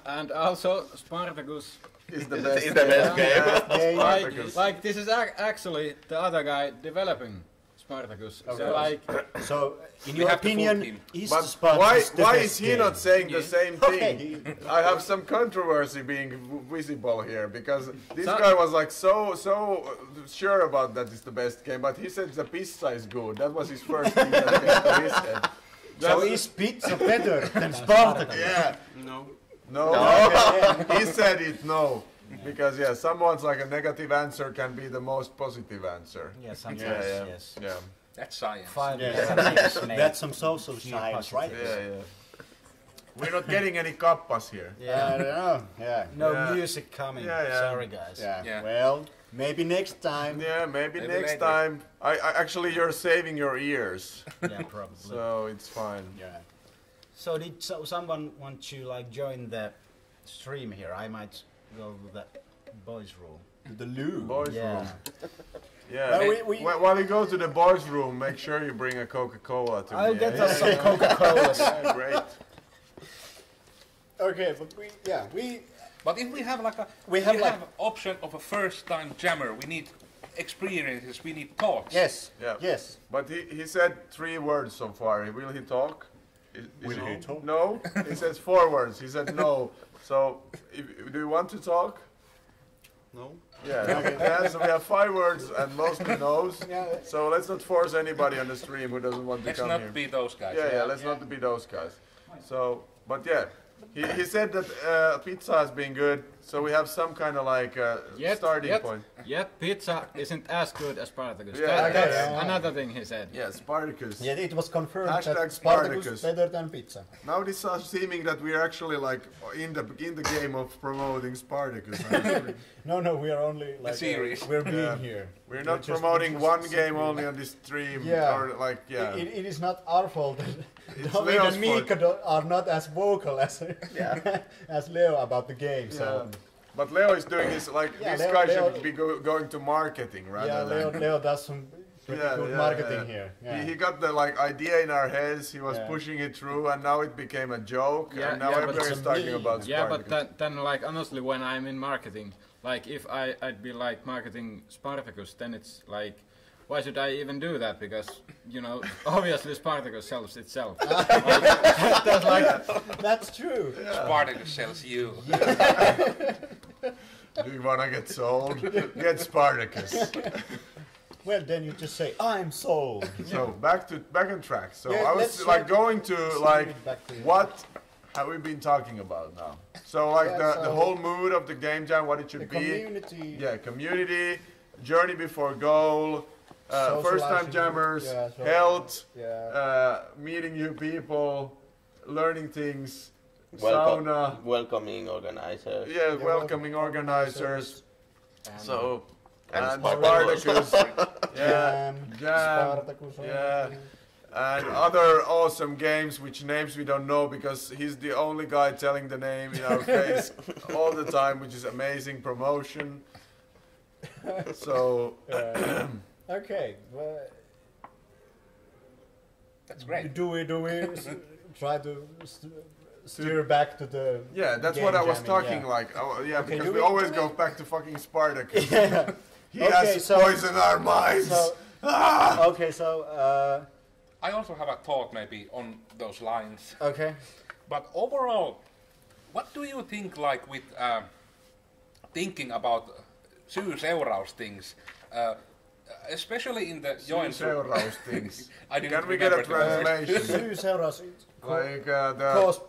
And also Spartacus. Is the best. It's the best game. Game. Spartacus. Like this is actually the other guy developing Spartacus. Okay. So like So, in We your have the full opinion, team. is But the Spartacus why the is best he game? not saying the same thing? Okay. I have some controversy being visible here because this So- guy was like so sure about that it's the best game, but he said the pizza is good. That was his first thing that came to his head. So That's- is pizza better than Spartacus? yeah, No. no. He said it no. Because yeah, someone's like a negative answer can be the most positive answer. Yeah, sometimes, Yeah. yes. Yeah. That's science. 5 Yeah. minutes, mate. That's some social science, right? Yeah. We're not getting any kappas here. I Yeah. don't know. Yeah. No Yeah. music coming. Yeah. Sorry, guys. Yeah. Yeah. Well, maybe next time. Yeah, maybe Maybe next later. time. I actually you're saving your ears, Yeah, probably. so it's fine. Yeah. So did someone want to like join the stream here? I might go to the boys' room. The loo. Boys Yeah. room. Yeah. Well, we- While you go to the boys room, make sure you bring a Coca-Cola to I'll me. get eh? us some Coca-Colas. Yeah, great. Okay, but But if we have like a have option of a first-time jammer, we need experiences, we need thoughts. Yes. Yeah. Yes. But he said 3 words so far. Will he talk? Will he talk? No. He says 4 words. He said no. So, do you want to talk? No. Yeah. Okay. Yeah, so we have 5 words and mostly no's. Yeah. So let's not force anybody on the stream who doesn't want to come here. Let's not be those guys. Yeah, let's not be those guys. So, but yeah, he said that pizza has been good, so we have some kind of like starting point. Yet pizza isn't as good as Spartacus. Yeah, That's another thing he said. Yeah, Spartacus. Yeah, it was confirmed Hashtag that Spartacus. Spartacus better than pizza. Now this is seeming that we are actually like in the game of promoting Spartacus. No, we are only like series. We're being here. We're not just- promoting we're one just game simply- only on this stream. Yeah. Or like It is not our fault that It's David Leo's and Mika are not as vocal as as Leo about the game. So But Leo is doing his like Yeah, this Leo- guy Leo- should be going to marketing rather yeah, than Leo does some pretty good marketing here. Yeah. He got the like idea in our heads. He was Yeah. pushing it through, and now it became a joke. Yeah, and now yeah, but everybody it's is a talking meme. about Yeah, Spartacus. but then like honestly, when I'm in marketing, like if I'd be like marketing Spartacus, then it's like, why should I even do that? Because obviously Spartacus sells itself. That's like That's true. Spartacus sells you. Do you wanna get sold? Get Spartacus. Well, then you just say, I'm sold. So back on track. So Yeah, I was let's like try going to like back to- what have we been talking about now? So like Yeah, the so- whole mood of the game jam, what it should The be. community. Yeah, community, journey before goal, first time Socializing, jammers, yeah, so- health, Yeah. meeting new people, learning things, Welcome, sauna, welcoming organizers. yeah, welcoming organizers. So And and Spartacus. Spartacus, yeah, Jam, Spartacus. yeah, and other awesome games, which names we don't know because he's the only guy telling the name in our face all the time, which is amazing promotion. So Okay. Well, That's great. do we try to steer back to the yeah, that's game what I was jamming, talking yeah. like. Oh, yeah, Okay, because do we we- always do go we- back to fucking Spartacus. Yeah. He Okay, has so- poisoned our minds. So, Ah! okay, so I also have a thought maybe on those lines. okay. But overall, what do you think like with thinking about syy-seuraus things? Especially in the joint... Seuraus things. I didn't Can we get a remember the word. translation? Syy-seuraus, Like cause, the cause-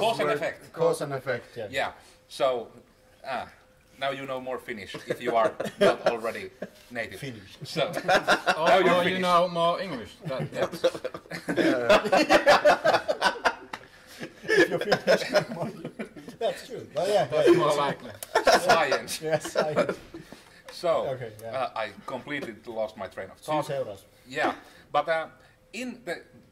Cause and where- effect. cause and effect. Yeah. Yeah, so now you know more Finnish if you are not already native. Finnish. So, or you're you finished. know more English. If you're Finnish, that's true. But yeah, That's more likely. science. yes, I. So, Okay, yeah. I completely lost my train of thought. Syy-seuraus. Yeah, but in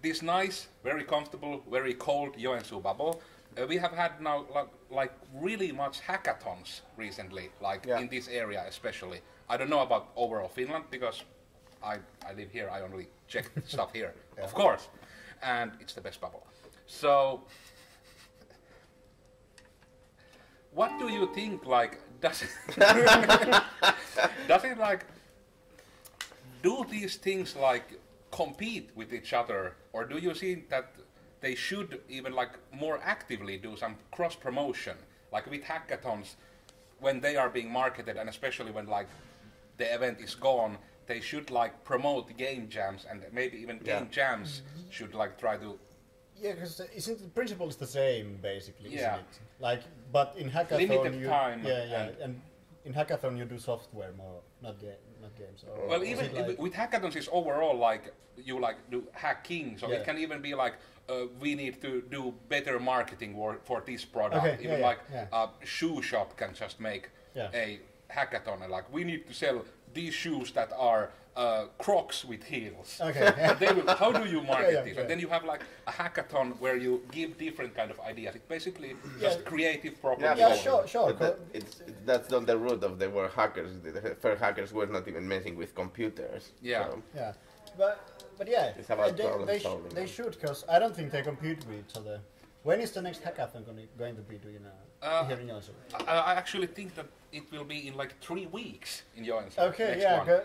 this nice, very comfortable, very cold Joensuu bubble, we have had now like really much hackathons recently, like in this area especially. I don't know about overall Finland because I live here. I only check stuff here, of course, and it's the best bubble. So, what do you think? Like, does does it like do these things like compete with each other, or do you see that they should even like more actively do some cross promotion, like with hackathons when they are being marketed, and especially when like the event is gone, they should like promote game jams, and maybe even game jams should like try to. Yeah, because isn't the principle is the same basically? Yeah. Isn't it? Like, but in hackathon Limited you time and in hackathon you do software more, not games. Or Well, is even it like, with hackathons, is overall like you like do hacking, so Yeah. it can even be like we need to do better marketing for this product. Okay, Even yeah, like yeah. a shoe shop can just make Yeah. a hackathon and like we need to sell these shoes that are Crocs with heels. Okay. And they will, how do you market Yeah, this? yeah. And then you have like a hackathon where you give different kind of ideas. It's basically just creative problem Yeah, solving. sure. But that's not the root of the word hackers. The first hackers were not even messing with computers. Yeah. So Yeah, but yeah, It's about they problem solving. they should, because I don't think they compete with each other. When is the next hackathon going to be? Do you know? Here in Joensuu. I actually think that it will be in like 3 weeks in Joensuu. Okay, next yeah. one.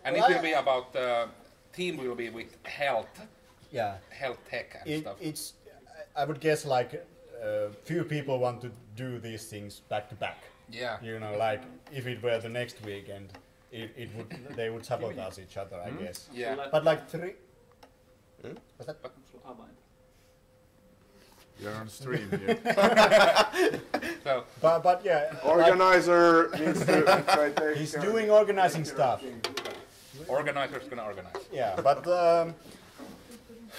And it will be about team will be with health tech and stuff. It's I would guess like few people want to do these things back to back. Yeah. You know, like if it were the next weekend, they would sabotage each other, I guess. Yeah. But like 3. What's that? You're on stream here. So, but yeah. Organizer needs to. He's doing organizing stuff. organizer's gonna organize. Yeah, but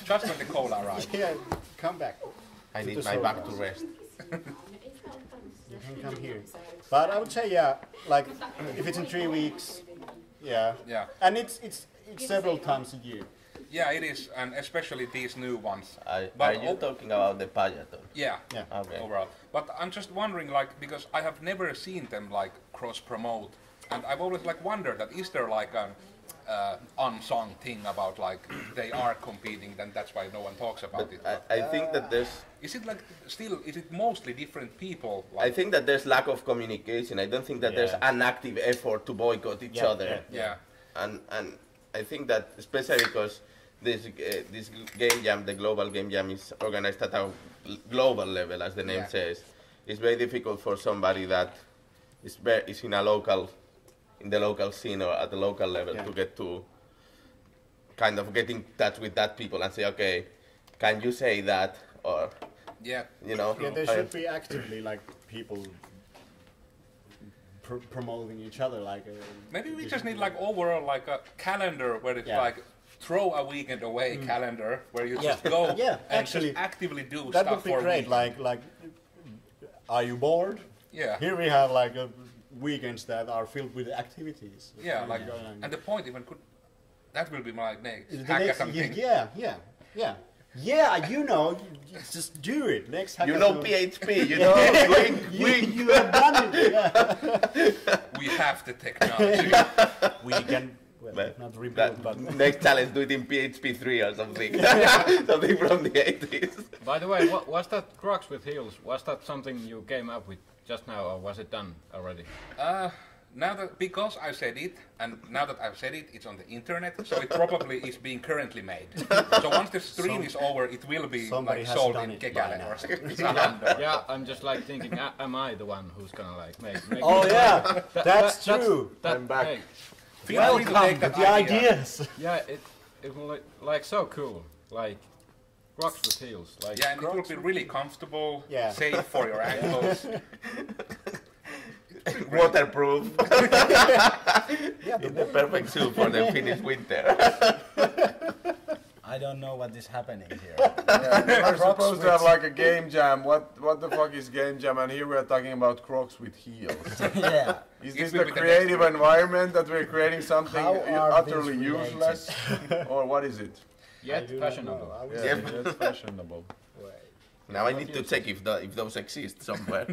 Just when the cola arrives. yeah, come back. I need the my back to sodas. rest. You can come here. But I would say, yeah, like if it's in 3 weeks, yeah. Yeah. And it's several times a year. Yeah, it is, and especially these new ones. Are you talking about the Payaton? Yeah, Yeah. Okay. overall. But I'm just wondering, like, because I have never seen them like cross-promote, and I've always like wondered that is there like an unsung thing about like they are competing, then that's why no one talks about But it. I think that there's. Is it like still? Is it mostly different people? I Like, think that there's lack of communication. I don't think that there's Yeah. an active effort to boycott each Yeah, other. yeah, And I think that especially because this Game Jam, the global Game Jam, is organized at a global level, as the name Yeah. says. It's very difficult for somebody that is in the local scene or at the local level Yeah. to get to kind of get in touch with that people and say, okay, can you say that, or yeah. you know? Yeah, there should be actively like people promoting each other, like. Maybe we just need like overall like a calendar where it's Yeah. like throw a weekend away calendar where you just Yeah. go Yeah, and actually, just actively do That stuff would be for a great. weekend. Like, are you bored? Yeah. Here we have like weekends that are filled with activities. Yeah, like, Going on. and the point even could, that will be my next The next- hackathon thing. Yeah, you know, you just do it. Next You know hackathon. PHP, you know You have done it. Yeah. We have the technology. We can, well, But not that rebuild, but next challenge, do it in PHP 3 or something. Something from the 80s. By the way, was that Crocs with heels? Was that something you came up with just now, or was it done already? Now that, because I said it, and now that I've said it, it's on the internet, so it probably is being currently made. So once the stream is over, it will be Somebody like has sold done in it by Kekale now. or something. Yeah, I'm just like thinking, am I the one who's gonna like make oh it? yeah, that's That- true. I'm back. Hey, Feel free to take that The idea. ideas. yeah, it will like so cool, like Crocs with heels, like Yeah, and it will be really comfortable, Yeah. safe for your ankles. Waterproof. Yeah, The perfect shoe for the Finnish winter. I don't know what is happening here. We're supposed to have like a game jam. What the fuck is game jam? And here we are talking about Crocs with heels. Yeah. Is It this will the be the creative environment that we're creating something How are utterly these related? useless, or what is it? yet do not fashionable. know. I would Yeah, say- it's fashionable. Now I need to check if those exist somewhere.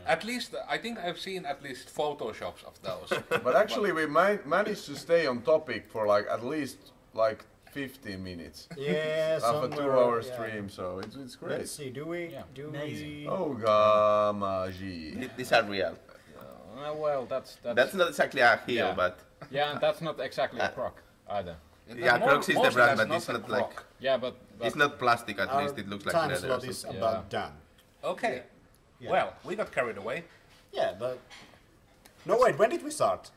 At least, I think I've seen at least photoshops of those. But actually, we managed to stay on topic for like at least like 15 minutes Yeah, of a somewhere, 2-hour yeah. stream. So it's great. Let's see. Do we? Yeah. Do Amazing. we? Oh, Gamaji. These are real. Well, that's That's not exactly a heel, Yeah. but yeah, and that's not exactly a Croc either. yeah, Crocs is the Mostly brand, that's but it's a not like croc. Yeah, but it's not plastic. At Our least it looks like time leather. slot or is something. about done. Okay. Yeah. Well, we got carried away. Yeah, but no wait. When did we start?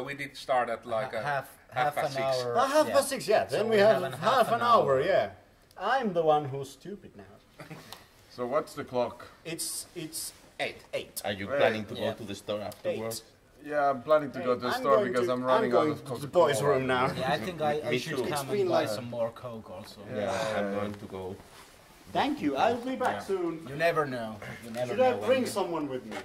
We did start at like half past an 6. hour. Half past 6. Yeah. Then So we we have have half an hour. Yeah. I'm the one who's stupid now. So what's the clock? It's 8. 8. Are you Right. planning to Yeah. go to the store afterwards? Yeah, I'm planning to go to the I'm store going because to- I'm running out going of to Coca-Cola. the boys' room now. Yeah, I think I Me should too. come It's and been buy like- some more Coke also. Yeah, I'm going to go. Thank you. I'll be back soon. You never know. You never Should know. I when bring you- someone with me?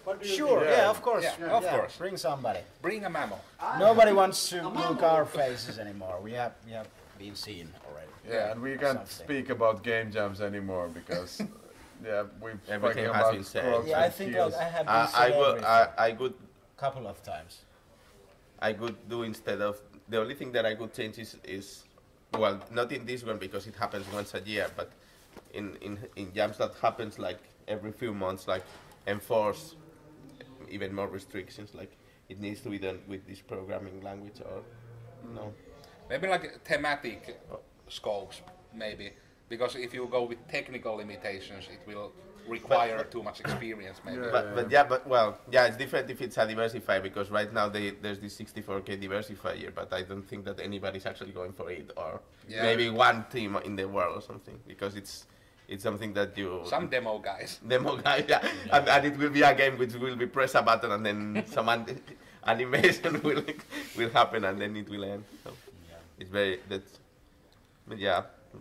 What do you Sure. think? Yeah, of course. Yeah, of course. Bring somebody. Bring a mammo. Nobody wants to look our faces anymore. We have been seen already. Yeah, and we can't Something. speak about game jams anymore because yeah, we've Everything spoken has about been said. Crocs Yeah, I and think heels. I have been said everything I could couple of times. I could do instead of the only thing that I could change is well, not in this one because it happens once a year, but in jams that happens like every few months, like enforce even more restrictions, like it needs to be done with this programming language or no. Maybe like thematic scopes, maybe, because if you go with technical limitations, it will require too much experience, maybe. But it's different if it's a diversifier, because right now there's this 64K diversifier, but I don't think that anybody's actually going for it, or maybe one team in the world or something, because it's something that you... Some demo guys. Yeah. And it will be a game which will be press a button and then some animation will happen and then it will end. So it's very...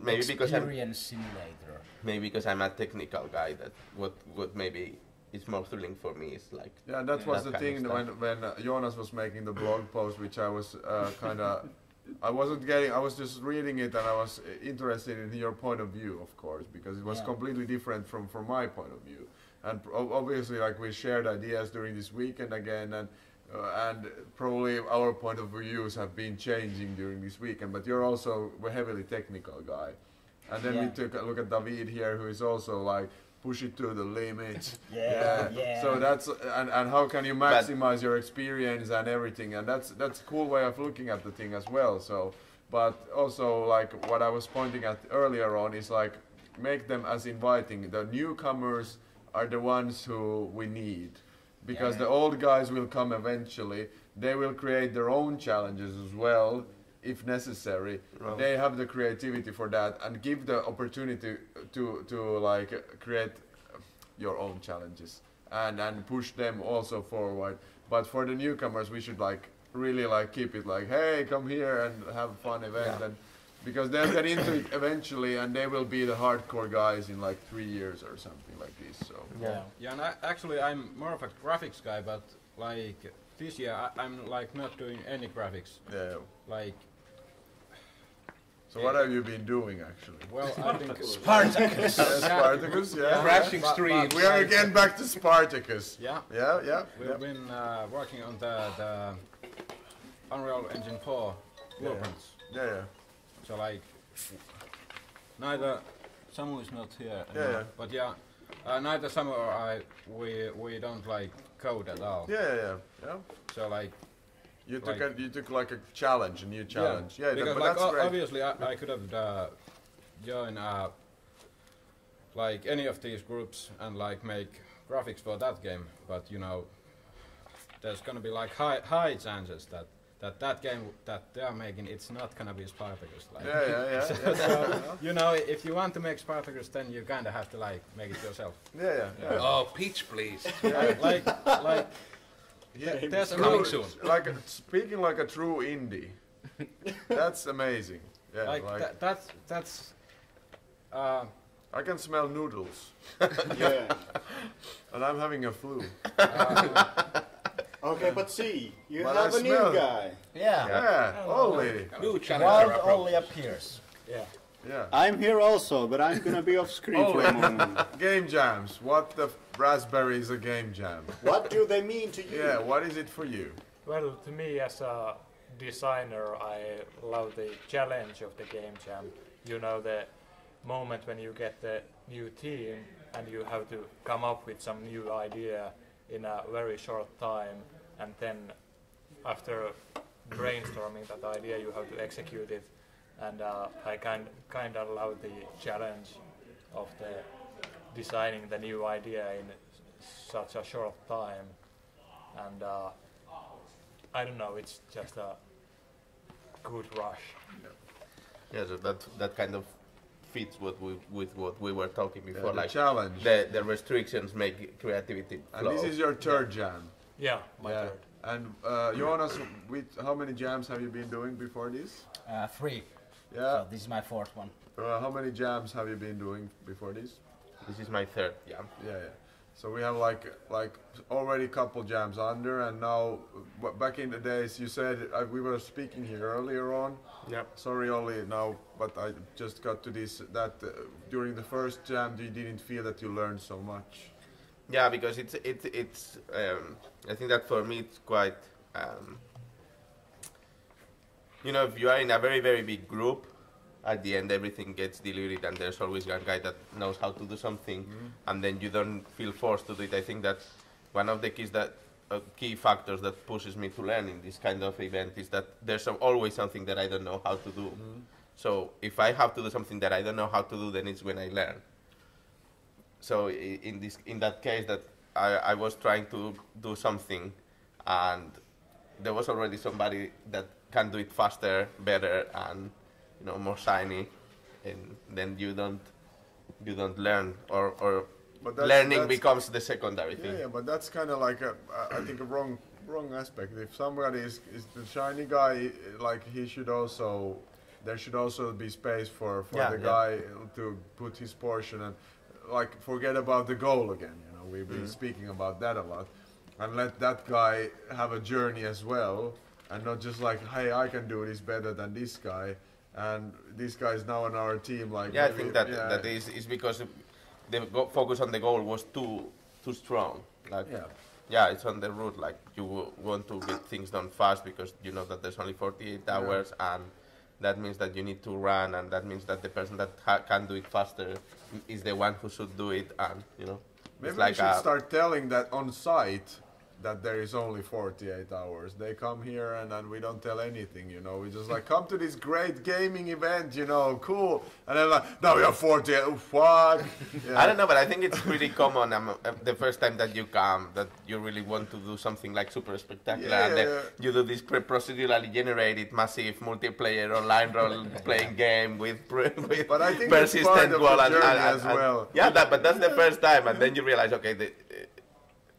Maybe because simulator. Maybe because I'm a technical guy, that what maybe is more thrilling for me is like... Yeah, that was the thing when Jonas was making the blog post, which I was kind of... I was just reading it and I was interested in your point of view, of course, because it was completely different from my point of view. And obviously, like, we shared ideas during this weekend again, and probably our point of views have been changing during this weekend, but you're also a heavily technical guy. And then we took a look at David here, who is also like, push it to the limit. So that's and how can you maximize your experience and everything, and that's a cool way of looking at the thing as well. So, but also like what I was pointing at earlier on is like make them as inviting. The newcomers are the ones who we need, because the old guys will come eventually. They will create their own challenges as well, if necessary. They have the creativity for that, and give the opportunity to like create your own challenges and push them also forward. But for the newcomers, we should like really like keep it like, hey, come here and have a fun event, and because they'll get into it eventually, and they will be the hardcore guys in like 3 years or something like this. So and actually I'm more of a graphics guy, but like this year I'm like not doing any graphics. Like. So what have you been doing actually? Well, I think Spartacus. Spartacus, Crashing streams. We are again back to Spartacus. We've been working on the Unreal Engine 4 blueprints. So like, neither Samu is not here anymore, but neither Samu or I, we don't like code at all. So like. You took like a challenge, a new challenge. Because but like that's great. obviously I could have joined like any of these groups and like make graphics for that game, but you know, there's gonna be like high chances that game that they are making, it's not gonna be Spartacus. Like. So, you know, if you want to make Spartacus, then you kind of have to like make it yourself. Oh, pitch, please. Like. There's coming soon. Like speaking like a true indie. That's amazing. That's. I can smell noodles. And I'm having a flu. Okay, but see, you have a new guy. Old lady. New challenger. Wild only appears. I'm here also, but I'm gonna be off screen for a moment. Game jams. What the raspberry is a game jam? What do they mean to you? What is it for you? Well, to me as a designer, I love the challenge of the game jam. You know, the moment when you get the new team and you have to come up with some new idea in a very short time, and then after brainstorming that idea you have to execute it. And I kind of love the challenge of the designing the new idea in such a short time. And I don't know, it's just a good rush. So that kind of fits with what we were talking before. The like challenge. The restrictions make creativity flow. And this is your third jam. My third. And Jonas, how many jams have you been doing before this? 3. Yeah. So this is my 4th one. How many jams have you been doing before this? This is my 3rd jam. So we have like already a couple jams under, and now back in the days you said we were speaking here earlier on. Sorry, Olli, now, but I just got to this that during the first jam you didn't feel that you learned so much. Yeah, because it's I think that for me it's quite. You know, if you are in a very, very big group, at the end everything gets diluted and there's always one guy that knows how to do something, and then you don't feel forced to do it. I think that one of the key factors that pushes me to learn in this kind of event is that there's always something that I don't know how to do. So if I have to do something that I don't know how to do, then it's when I learn. So in that case, that I was trying to do something, and there was already somebody that can do it faster, better, and more shiny, and then you don't learn, or learning becomes the secondary thing. Yeah, but that's kind of like I think a wrong aspect. If somebody is the shiny guy, like there should also be space for the guy to put his portion and like forget about the goal again. We've been speaking about that a lot, and let that guy have a journey as well, and not just like, hey, I can do this better than this guy, and this guy is now on our team. Like, I think that is because the focus on the goal was too strong. Like, it's on the route. Like, you want to get things done fast because you know that there's only 48 hours, and that means that you need to run, and that means that the person that can do it faster is the one who should do it, and Maybe we should start telling that on site that there is only 48 hours. They come here and we don't tell anything, We just like, come to this great gaming event, cool. And then like, now we have 48, fuck. Yeah. I don't know, but I think it's pretty common the first time that you come, that you really want to do something like super spectacular. And then you do this procedurally generated massive multiplayer online role-playing game with but I think persistent goal and as well. Yeah, but that's the first time, and then you realize, okay,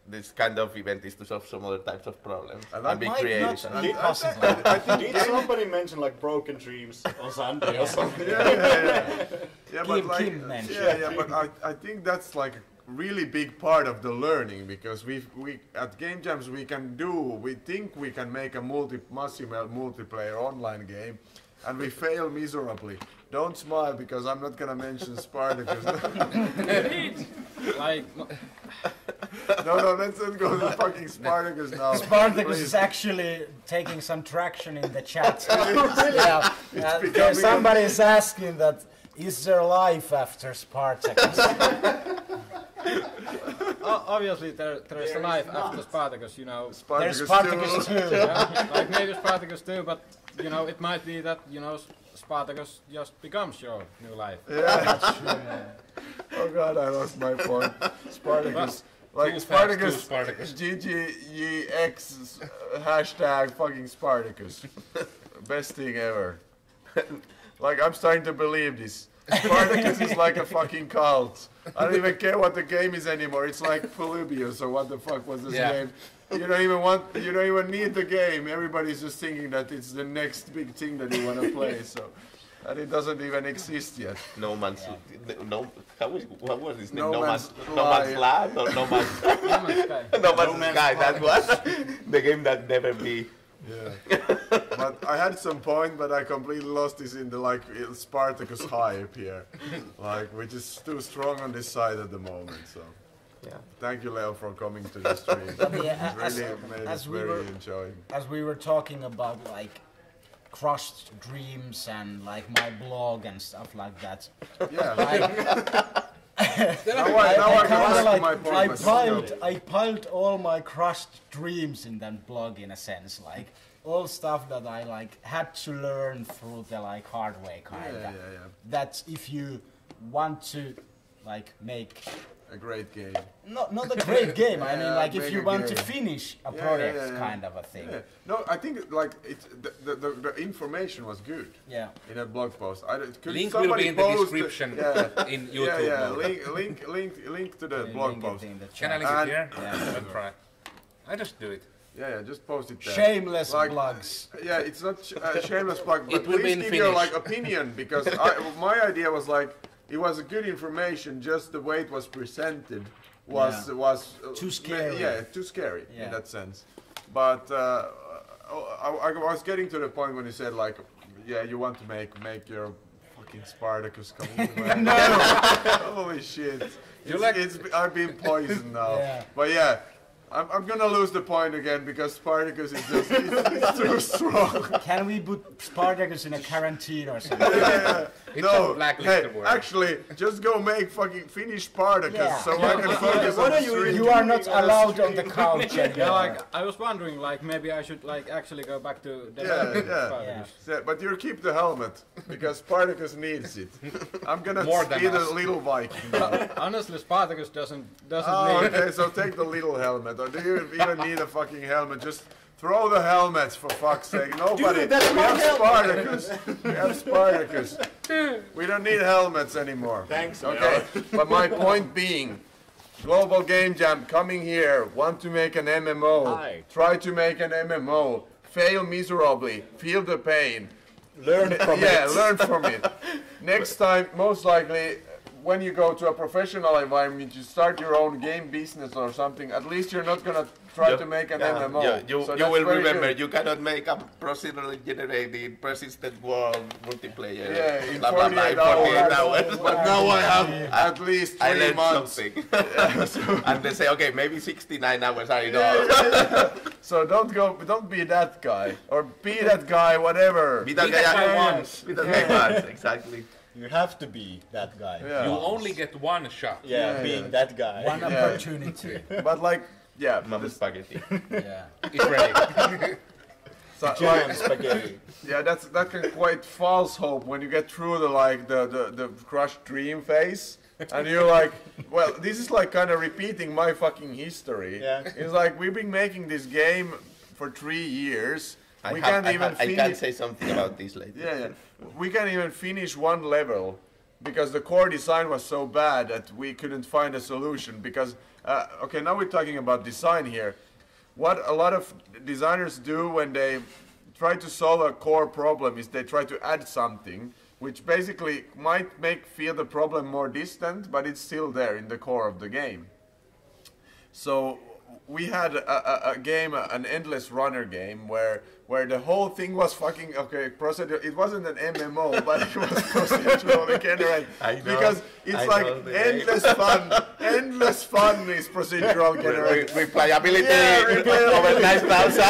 this kind of event is to solve some other types of problems and be creative. I think somebody mentioned like broken dreams on Sunday or something. But I think that's like a really big part of the learning, because we at Game Jams we think we can make a massive multiplayer online game, and we fail miserably. Don't smile, because I'm not gonna mention Spartacus. No, let's not go to fucking Spartacus now. Spartacus is actually taking some traction in the chat. Somebody is asking that, is there life after Spartacus? Obviously, there is a life after Spartacus, There's Spartacus 2. Like maybe Spartacus 2, but it might be that Spartacus just becomes your new life. Oh god, I lost my point. Spartacus. Like Spartacus, GGEX hashtag fucking Spartacus. Best thing ever. Like, I'm starting to believe this. Spartacus is like a fucking cult. I don't even care what the game is anymore. It's like Polybius or what the fuck was this game. You don't even need the game. Everybody's just thinking that it's the next big thing that you want to play. So, and it doesn't even exist yet. What was his name? No Man's Land or No Man's Sky? No Man's Sky. That was the game that never be. Yeah. But I had some point, but I completely lost this in the Spartacus hype here, which is too strong on this side at the moment. So. Yeah. Thank you, Leo, for coming to the stream. Really made us very enjoying. As we were talking about crushed dreams and my blog and stuff like that. Yeah. I piled all my crushed dreams in that blog, in a sense, all stuff that I had to learn through the hard way kind of. That if you want to make a great game. Not a great game. I mean, if you want to finish a project, kind of a thing. Yeah. No, I think it's the information was good. Yeah. In a blog post. Link will be in the description in YouTube. Yeah. Link to the blog post. Can I link it here? Yeah. I'll try. I just do it. Yeah, just post it there. Shameless plugs. Yeah, it's not shameless plug, but please give your opinion, because my idea was it was good information, just the way it was presented was too scary. Too scary in that sense. But I was getting to the point when you said you want to make your fucking Spartacus come on. No. Holy shit. I've been poisoned now. Yeah. But I'm gonna lose the point again because Spartacus is just it's too strong. Can we put Spartacus in a quarantine or something? It's No, a blacklisted hey, word. actually, just go make fucking finish Spartacus Yeah. so I can focus on What the are you? stream. You are not allowed on the couch Yeah, anymore. like I was wondering, like maybe I should like actually go back to Yeah, developing yeah. Spartacus. Yeah, but you keep the helmet because Spartacus needs it. I'm gonna More than be the us. little Viking. now. Honestly, Spartacus doesn't Oh, need. okay, so take the little helmet. Or do you even need a fucking helmet? Just throw the helmets for fuck's sake. Nobody. that's we my have helmet. Spartacus. We have Spartacus. We don't need helmets anymore. Thanks, Okay. But my point being, Global Game Jam coming here, want to make an MMO, Hi. try to make an MMO, fail miserably, feel the pain. Learn from Yeah, it. learn from it. Next time, most likely, when you go to a professional environment, you start your own game business or something. At least you're not gonna try to make an MMO. You So you that's will very remember, good. you cannot make a procedurally generated persistent world multiplayer. Yeah, in blah, blah, blah, 48 48 hours. hours. But now I have At least I 3 learned months. something. And they say, okay, maybe 69 hours are enough. So don't be that guy, or be that guy, whatever. Be that Be that guy guy once. Be that guy once, exactly. You have to be that guy. Yeah. You only get one shot. Yeah, being that guy. One opportunity. But like, yeah, Mama spaghetti. Yeah. It's ready. so, Jam like, spaghetti. yeah, that can quite false hope when you get through the crushed dream phase. And you're like, well, this is like kind of repeating my fucking history. Yeah. It's like we've been making this game for 3 years. I can't have- even I finish. can say something about this later. Yeah. We can't even finish one level because the core design was so bad that we couldn't find a solution. Because okay, now we're talking about design here. What a lot of designers do when they try to solve a core problem is they try to add something, which basically might feel the problem more distant, but it's still there in the core of the game. So we had a game, an endless runner game, where the whole thing was fucking procedural. It wasn't an MMO, but it was procedurally generated I know, because it's I like know the game. endless fun. Endless fun is procedural generated. Replayability Yeah, replayability. over 9,000.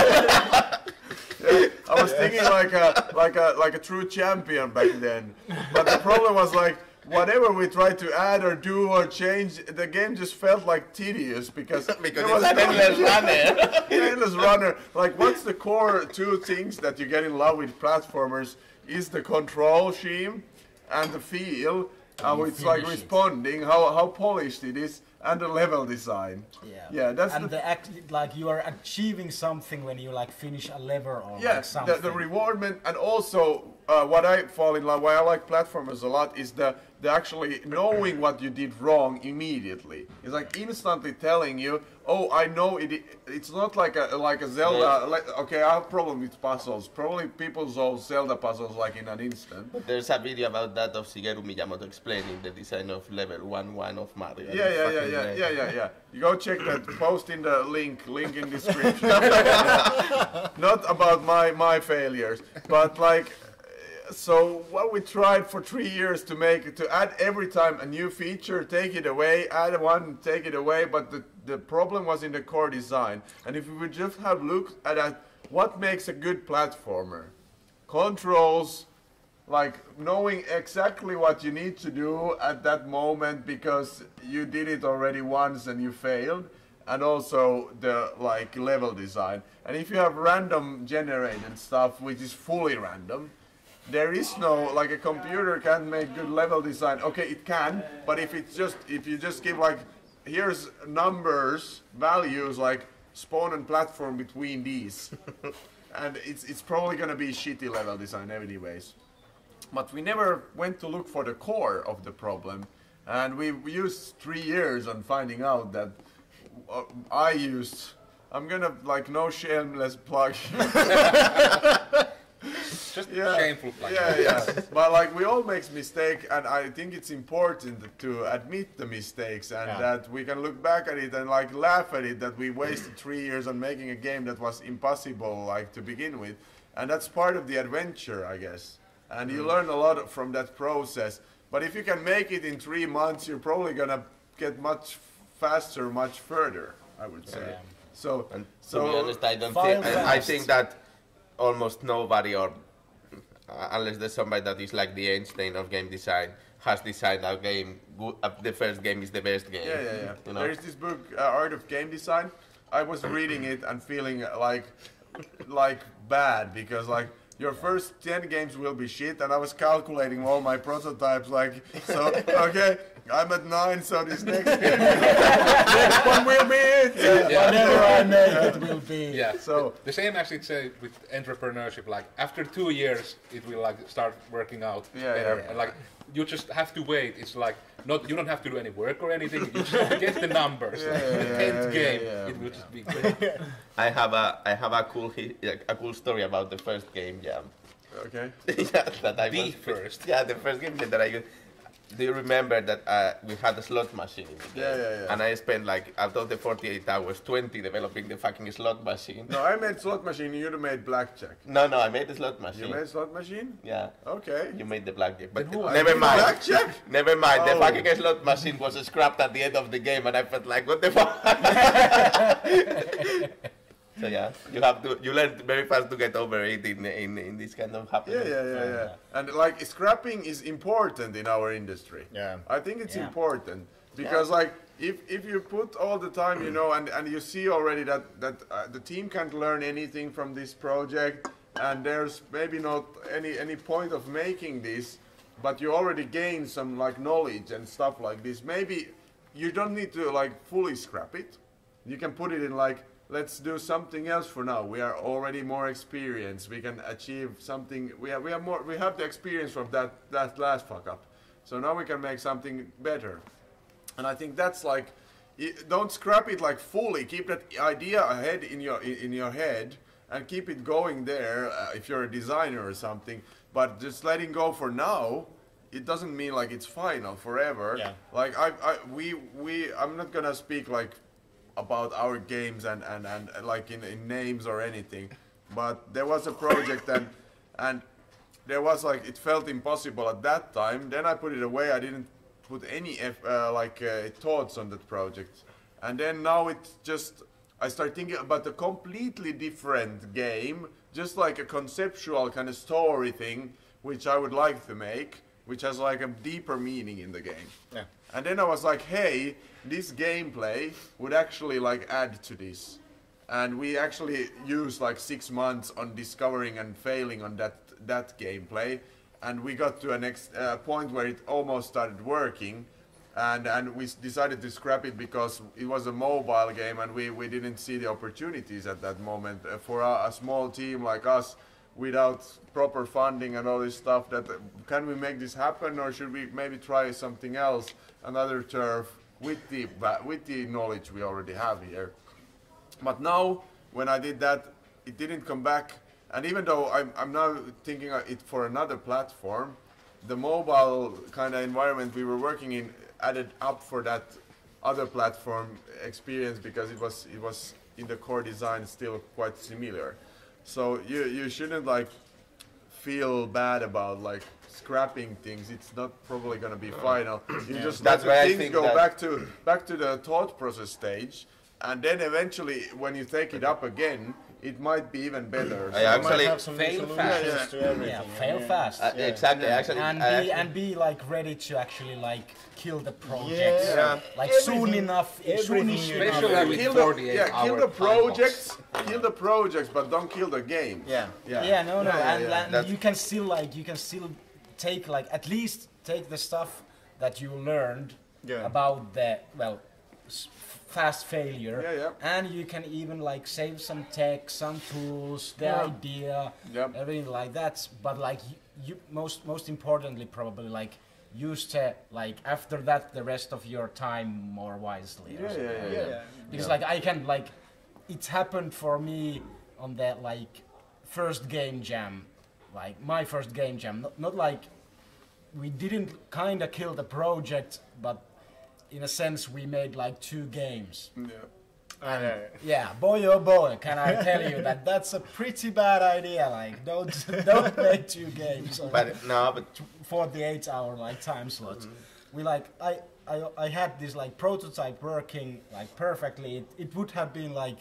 I was thinking like a true champion back then, but the problem was like whatever we tried to add or do or change, the game just felt like tedious because Because there was it's an endless runner. endless runner. Like, what's the core 2 things that you get in love with platformers is the control scheme and the feel, how it's like finish it. responding, how polished it is, and the level design. Yeah, that's and the like you are achieving something when you like finish a lever or yeah, like something. the rewardment, and also what I fall in love, why I like platformers a lot is the actually knowing what you did wrong immediately. It's like instantly telling you, oh, I know it. It's not like a Zelda. Like, okay, I have problem with puzzles. Probably people solve Zelda puzzles like in an instant. But there's a video about that of Shigeru Miyamoto explaining the design of level 1-1 of Mario. Yeah. Fucking great. You go check that. Post in the link in description. Not about my failures, but like. So what we tried for 3 years to add every time a new feature, take it away, add one, take it away, but the problem was in the core design. And if we would just have looked at what makes a good platformer, controls, like knowing exactly what you need to do at that moment because you did it already once and you failed, and also the like level design. And if you have random generated stuff which is fully random, there is no, like a computer can't make good level design. Okay, it can, but if you just give like, here's numbers, values, like spawn and platform between these, and it's probably gonna be shitty level design anyways. But we never went to look for the core of the problem, and we used 3 years on finding out that I'm gonna like no shameless plug. Just shameful plug. Yeah. But like we all make mistakes, and I think it's important to admit the mistakes and that we can look back at it and like laugh at it that we wasted 3 years on making a game that was impossible like to begin with, and that's part of the adventure, I guess. And you learn a lot from that process. But if you can make it in 3 months, you're probably gonna get much faster, much further, I would say. So, And so to be honest, I don't File think. I fast. think that almost nobody, or unless there's somebody that is like the Einstein of game design, has designed a game. The first game is the best game. yeah. You know? There is this book, Art of Game Design. I was reading it and feeling like bad because like your first 10 games will be shit, and I was calculating all my prototypes like, so okay, I'm at 9, so this next game, next one will be it. Whatever I make, it will be. Yeah. So The same as it's with entrepreneurship. Like after 2 years, it will like start working out Yeah, better. yeah. And like you just have to wait. It's like you don't have to do any work or anything. You just have to get the numbers. Yeah, Like, yeah, the yeah, 10th yeah, game, yeah. it will just be great. I have a cool story about the first game jam. okay. Yeah, that I The was first. Yeah, the first game that I. Do you remember that we had a slot machine in the game? Yeah. And I spent like out of the 48 hours, 20 developing the fucking slot machine. No, I made slot machine. You made blackjack. No, I made the slot machine. You made slot machine? Yeah. Okay. You made the blackjack, but Then who- never mind. Blackjack? Never mind. The Oh. fucking slot machine was scrapped at the end of the game, and I felt like, what the fuck? So yeah, you learn very fast to get over it in this kind of happening. Yeah. And like scrapping is important in our industry. Yeah. I think it's Yeah. important because like if you put all the time, you know, and you see already that the team can't learn anything from this project, and there's maybe not any point of making this, but you already gain some like knowledge and stuff like this. Maybe you don't need to like fully scrap it. You can put it in like, let's do something else for now. We are already more experienced. We can achieve something. We have the experience from that last fuck up. So now we can make something better. And I think that's like, don't scrap it like fully. Keep that idea ahead in your head and keep it going there if you're a designer or something. But just letting go for now, it doesn't mean like it's final forever. Yeah. Like I'm not gonna speak like about our games and like in names or anything, but there was a project and there was like, it felt impossible at that time. Then I put it away. I didn't put any thoughts on that project, and then now it's just, I start thinking about a completely different game, just like a conceptual kind of story thing, which I would like to make, which has like a deeper meaning in the game. Yeah. And then I was like, hey, this gameplay would actually like add to this. And we actually used like 6 months on discovering and failing on that gameplay. And we got to a next point where it almost started working. And we decided to scrap it because it was a mobile game and we didn't see the opportunities at that moment. For a small team like us, without proper funding and all this stuff, that can we make this happen, or should we maybe try something else, another turf, with the knowledge we already have here. But now when I did that, it didn't come back, and even though I'm now thinking it for another platform, the mobile kind of environment we were working in added up for that other platform experience, because it was in the core design still quite similar. So you shouldn't like feel bad about like scrapping things. It's not probably going to be final. You just let That's why I the things think go that- back to the thought process stage, and then eventually when you take it up again, it might be even better. I actually have some fail solutions fast. to everything. Yeah, fail fast. exactly. Actually, And be like ready to actually like kill the project. Yeah. Like soon Everything- enough. everything Soon Especially enough. with kill 48 kill hour the time projects, box. kill the projects, but don't kill the game. Yeah. Yeah, no, and That's- you can still take like at least take the stuff that you learned Yeah. about the fast failure, Yeah. and you can even like save some tech, some tools, the Yeah. idea, Yep. everything like that. But like you most importantly probably like use to like after that the rest of your time more wisely. or something. Yeah. Because like I can like it happened for me on that like first game jam, like my first game jam, not like we didn't kind of kill the project, but in a sense we made like 2 games. Yeah, boy oh boy, can I tell you that that's a pretty bad idea. Like don't make 2 games on but no, but 48 hour like time slot. We like I had this like prototype working like perfectly. It would have been like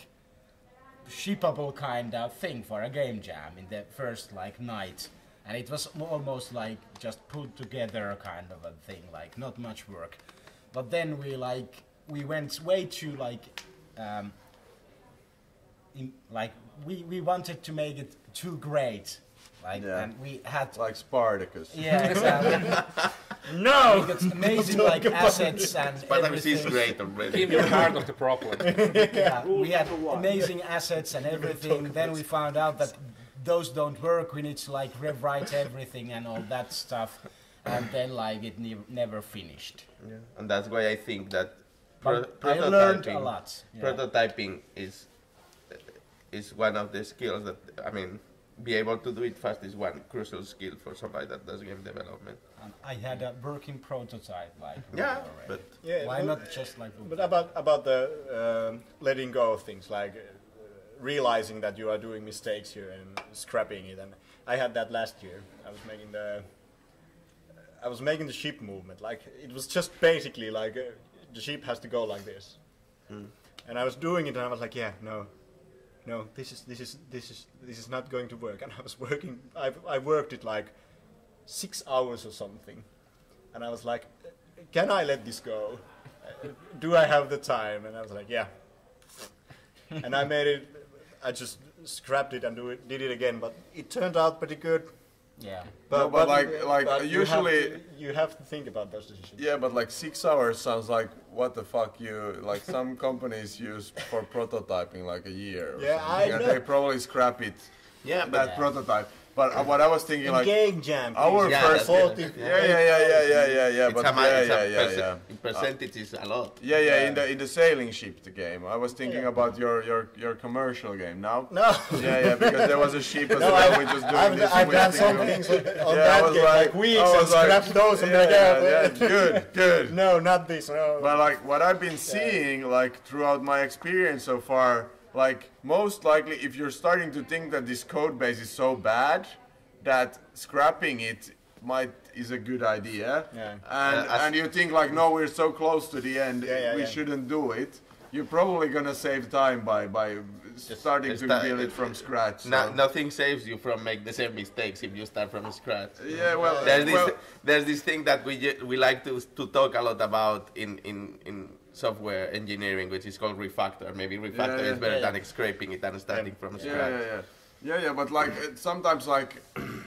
shippable kind of thing for a game jam in the first like night, and it was almost like just put together kind of a thing, like not much work. But then we went way too we wanted to make it too great, and we had like Spartacus. Yeah, exactly. No, we got amazing like assets and Spartacus is everything. great already. Kim, you're part of the problem. Yeah, we had amazing assets and everything. Then we found out that those don't work. We need to like rewrite everything and all that stuff, and then like it never finished. Yeah. And that's why I think that But I learned a lot. Yeah. Prototyping is one of the skills that, I mean, be able to do it fast is one crucial skill for somebody that does game development. And I had a working prototype, like Yeah, already. but Yeah, Why not just like? But about the letting go of things, like realizing that you are doing mistakes here and scrapping it, and I had that last year. I was making the ship movement, like it was just basically like the ship has to go like this, and I was doing it, and I was like, yeah, no, this is not going to work, and I was working. I worked it like 6 hours or something, and I was like, can I let this go? Do I have the time? And I was like, yeah. And I made it. I just scrapped it and did it again, but it turned out pretty good. Yeah. But but usually you have to think about those decisions. Yeah, but like 6 hours sounds like what the fuck like some companies use for prototyping like a year. Or Yeah, something, I and know. they probably scrap it. yeah, but That prototype. But what I was thinking, In like Game Jam, our Yeah, first, that's- yeah. it's But a, yeah. in percentages a lot. Yeah. In the sailing ship the game. I was thinking about your commercial game now. No. Yeah, because there was a ship as No, well. We just doing this. I've we done thinking some of- things on Yeah, I that was game, like weeks, I and was like, scrapped those, and good. No, not this. No. But like what I've been seeing like throughout my experience so far, like most likely if you're starting to think that this code base is so bad that scrapping it is a good idea. Yeah. And you think like no, we're so close to the end, we Yeah. shouldn't do it. You're probably gonna save time by starting to build it from scratch. So. Nothing saves you from make the same mistakes if you start from scratch. Yeah, well, There's this thing that we like to talk a lot about in software engineering, which is called refactor. Maybe refactor is better than scraping it and starting from scratch. Yeah, but like sometimes like,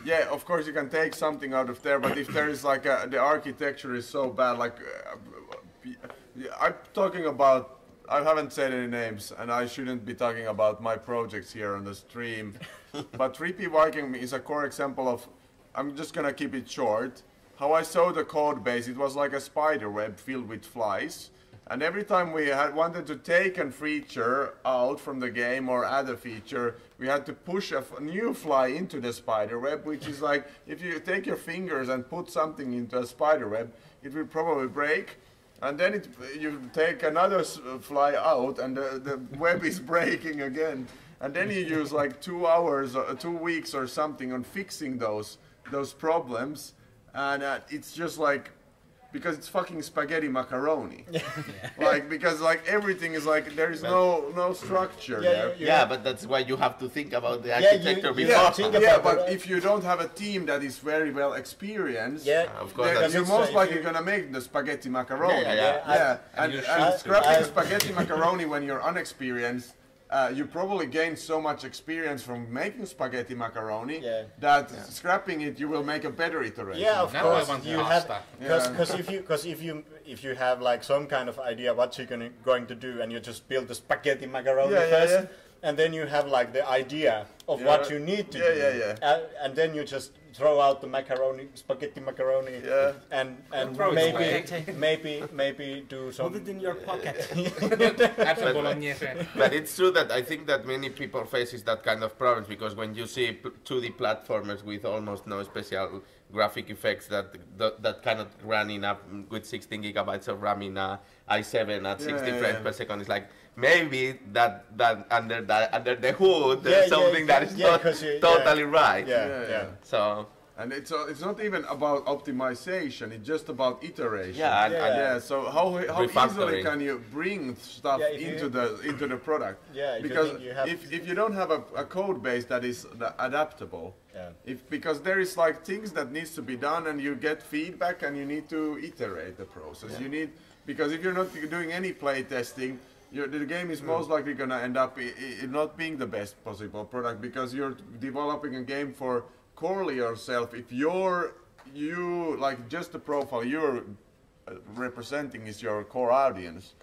yeah, of course you can take something out of there, but if there is like the architecture is so bad, like I'm talking about, I haven't said any names, and I shouldn't be talking about my projects here on the stream, but 3P Viking is a core example of, I'm just gonna keep it short, how I saw the code base, it was like a spider web filled with flies. And every time we wanted to take a feature out from the game or add a feature, we had to push a new fly into the spider web, which is like, if you take your fingers and put something into a spider web, it will probably break. And then you take another fly out and the web is breaking again. And then you use like 2 hours, 2 weeks or something on fixing those problems. And it's just like, because it's fucking spaghetti macaroni. Like, because like everything is like, there is no structure there. Yeah, but that's why you have to think about the architecture before. But if you don't have a team that is very well experienced, of course, then you're most likely gonna make the spaghetti macaroni. And scrapping spaghetti macaroni when you're unexperienced, you probably gain so much experience from making spaghetti macaroni that scrapping it, you will make a better iteration. Yeah, of Now course. I want You pasta. have because if you have like some kind of idea what you're going to do, and you just build the spaghetti macaroni first, and then you have like the idea of what you need to do, and then you just throw out the spaghetti macaroni, and maybe do some. Put it in your pocket. Add some bolognese. But it's true that I think that many people faces that kind of problems, because when you see 2D platformers with almost no special graphic effects that cannot run in up with 16 gigabytes of RAM in i7 at 60 frames per second, it's like maybe that under the hood there's something that is not totally right. Yeah. So And it's not even about optimization, it's just about iteration. Yeah, So how easily refactoring. can you bring stuff into the product? Yeah, because if you don't have a code base that is adaptable, because there is like things that needs to be done and you get feedback and you need to iterate the process. You need, because if you're not doing any play testing, the game is most likely gonna end up not being the best possible product, because you're developing a game for core yourself. If you like just the profile you're representing is your core audience,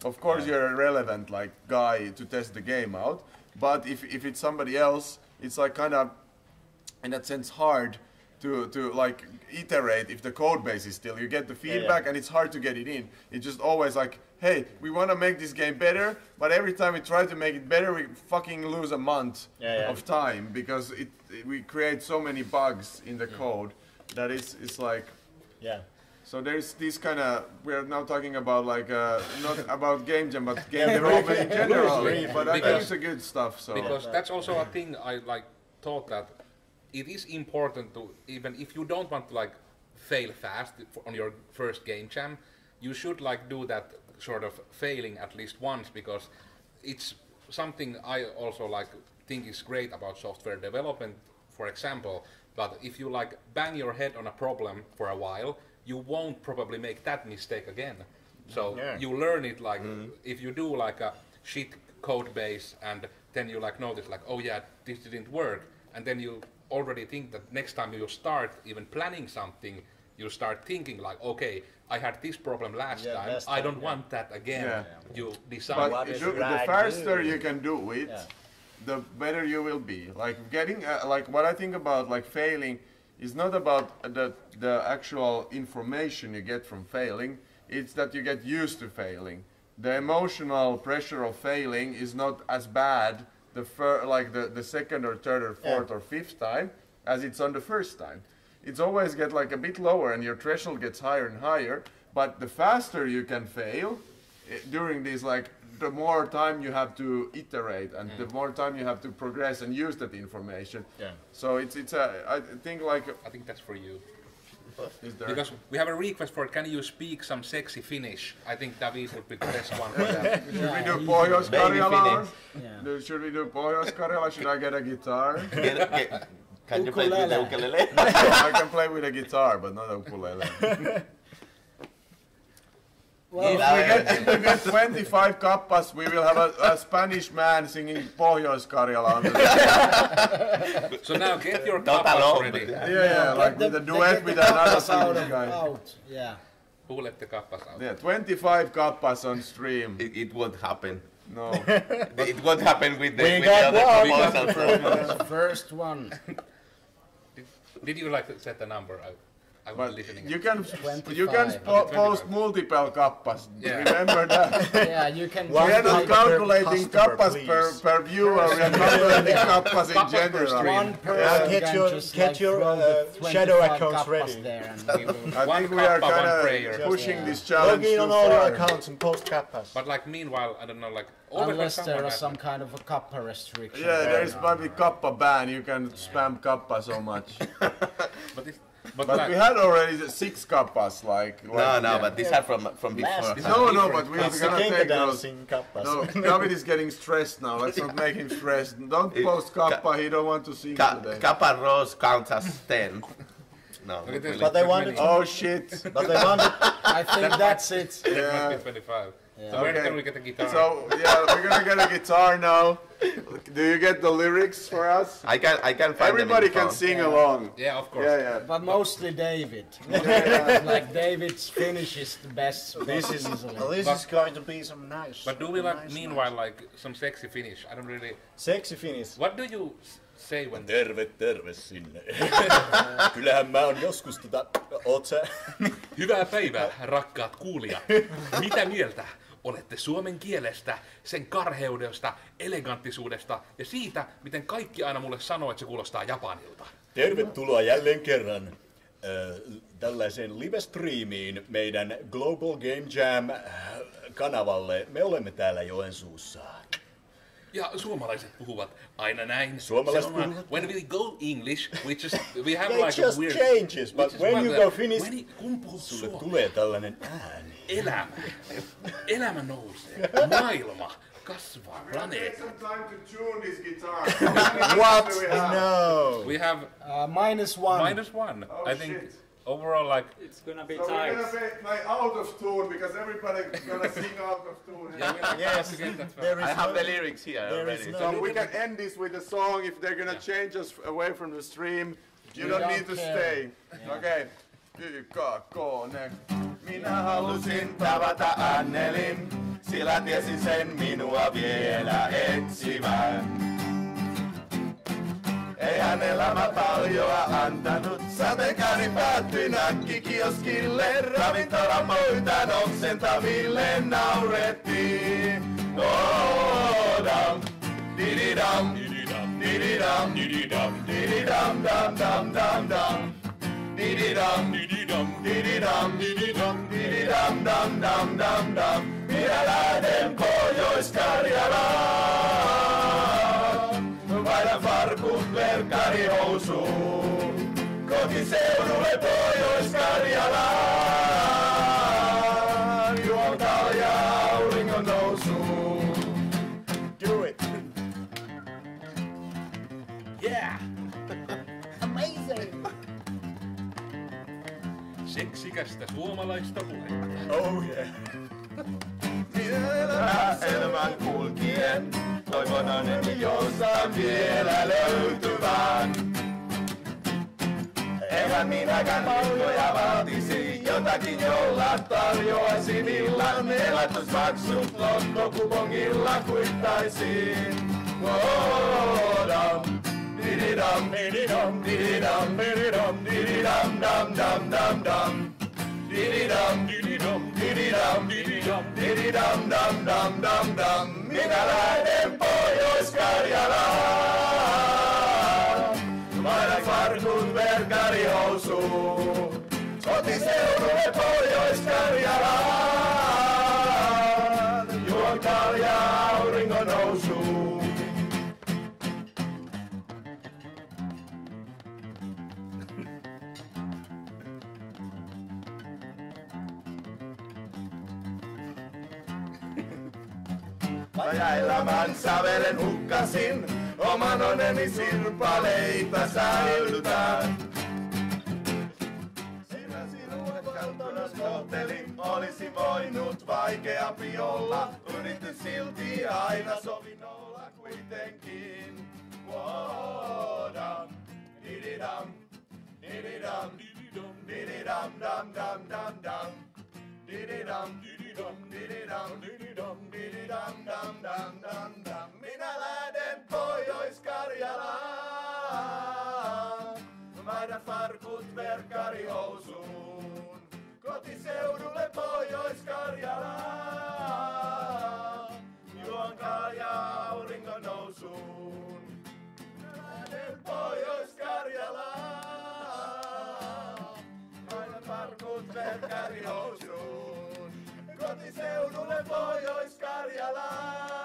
of course you're a relevant like guy to test the game out. But if it's somebody else, it's like kind of in that sense hard to like iterate if the code base is still, you get the feedback and it's hard to get it in. It's just always like, hey, we want to make this game better, but every time we try to make it better, we fucking lose a month of time, because we create so many bugs in the code that it's like... So there's this kind of, we're now talking about like, not about Game Jam, but game development in general, but I think it's a good stuff. So. Because that's also a thing I like thought that it is important to, even if you don't want to like fail fast on your first Game Jam, you should like do that sort of failing at least once, because it's something I also like think is great about software development, for example. But if you like bang your head on a problem for a while, you won't probably make that mistake again. So you learn it like if you do like a shit code base and then you like notice like, oh yeah, this didn't work, and then you already think that next time you start even planning something, you start thinking like, okay, I had this problem last time, I don't want that again. You decide. But the faster you can do it, the better you will be. Like getting, like what I think about like failing is not about the actual information you get from failing, it's that you get used to failing. The emotional pressure of failing is not as bad the second or third or fourth or fifth time as it's on the first time. It's always get like a bit lower and your threshold gets higher and higher, but the faster you can fail during these, like the more time you have to iterate and the more time you have to progress and use that information. So I think that's for you. Is there? Because we have a request for, can you speak some sexy Finnish? I think David would be the best one for that. Should we do Pohjois-Karjala? Should we do Pohjois-Karjala? Should I get a guitar? Can you play with the ukulele? I can play with a guitar, but not a ukulele. Well, if we get 25 kappas, we will have a Spanish man singing Pohjois-Karjala on the So now get your kappas ready. Like with a duet with another Finnish guy. Who let the kappas out? Yeah, 25 kappas on stream. It won't happen. No. It won't happen with the other proposal. First one. Did you like to set the number? I was listening. You can post multiple kappas. Remember that? Yeah, you can. We are not calculating kappas per viewer. We are calculating kappas in general. One person get your shadow accounts ready. I think we are kind of pushing this challenge Log in too on all far. your accounts and post kappas. But like meanwhile, I don't know, like unless there is some kind of a kappa restriction. Yeah, there is probably kappa ban. You can spam kappa so much. But we had already 6 kappas, but these are from before. No, but we are gonna take those. Kappas. No, David is getting stressed now. Let's not make him stressed. Don't post kappa. He don't want to sing today. Kappa rows counts as 10. No, but they wanted. Oh shit! But they wanted. I think that's it. That must be 25. So where can we get a guitar? So we're gonna get a guitar now. Do you get the lyrics for us? I can find Everybody them in can sing along. Yeah, of course. Yeah. But mostly David. Like David's Finnish is the best. This is going to be some nice. But do we like meanwhile like some sexy Finnish? I don't really. Sexy Finnish. What do you say when? Terve sinne. Kyllähän mä oon joskus oot sä? Hyvää päivää, rakkaat kuulijat. Mitä mieltä olette suomen kielestä, sen karheudesta, eleganttisuudesta ja siitä, miten kaikki aina mulle sanoo, että se kuulostaa Japanilta? Tervetuloa jälleen kerran tällaiseen live-streamiin meidän Global Game Jam -kanavalle. Me olemme täällä Joensuussa. Ja suomalaiset puhuvat aina näin. Suomalaiset puhuvat. When we go English, we have It like just a weird... changes, but when you go Finnish, Kun puhut sulle suomea, tulee tällainen ääni. elämä nousee, maailma kasvaa, planeetta. Some time to tune this guitar. What? Do we have? No. We have -1. Oh, I think shit. overall like... It's gonna be So we're tight. gonna play out of tune because everybody's gonna sing out of tune. Yeah, we'll Yes, have to get that there is I have no- the lyrics here there is already. no- So we can end this with a song. If they're gonna change us away from the stream, you don't need to stay. Okay. Ykkönen. Minä halusin tavata Annelin, sillä tiesin sen minua vielä etsivän. Ei hänellä mä paljoa antanut, sateenkaari päättyi nakkikioskille. Ravintolan pöytään oksentaville naurettiin. Dam, dididam, dididam, dididam, dam, dam, dam, dam. Dididam, dididam, dididam, dam, dam, dam, dam. Minä lähden Pohjois-Karjalaan. Vaihdan farkut verkkarihousuun. Kotiseudulle Pohjois-Karjalaan. Juon kaljaa auringon nousuun. Do it. Yeah! Seksikästä suomalaista puhetta. Oh yeah. Elämän kulkien, toivon onneni jossain vielä löytyvän. Eihän minäkään paljoja vaatisi, jotakin jolla tarjoaisin illan. Elätysmaksut lottokupongilla kuittaisiin. Dam, dididam, dididam, dididam, dididam, dididam, dam, dam, dam, dam. Dididam, dididam, dididam, dididam, dididam, dam, dam, dam, dam. Minä lähden Pohjois-Karjalaan. Vaihdan farkut verkkarihousuun. Kotiseudulle Pohjois-Karjalaan. Juon kaljaa auringon nousuun. Ja elämän sävelen hukkasin, oman onneni sirpaleita säilytän. Sillä sinua kaltonos kohtelin, olisi voinut vaikeampi olla. Yritin silti aina sovinnolla kuitenkin. Dam, dididam, dididam, dididam, dam, dam, dam, dam. Dididam, dididam, dididam, dididam, dididam, dam, dam, dam, dam. Minä lähden Pohjois-Karjalaan. Vaihdan farkut verkkarihousuun. Kotiseudulle Pohjois-Karjalaan. Juon kaljaa auringon nousuun. Minä lähden Pohjois-Karjalaan. Vaihdan farkut verkkarihousuun. Kotiseudulle Pohjois-Karjalaan.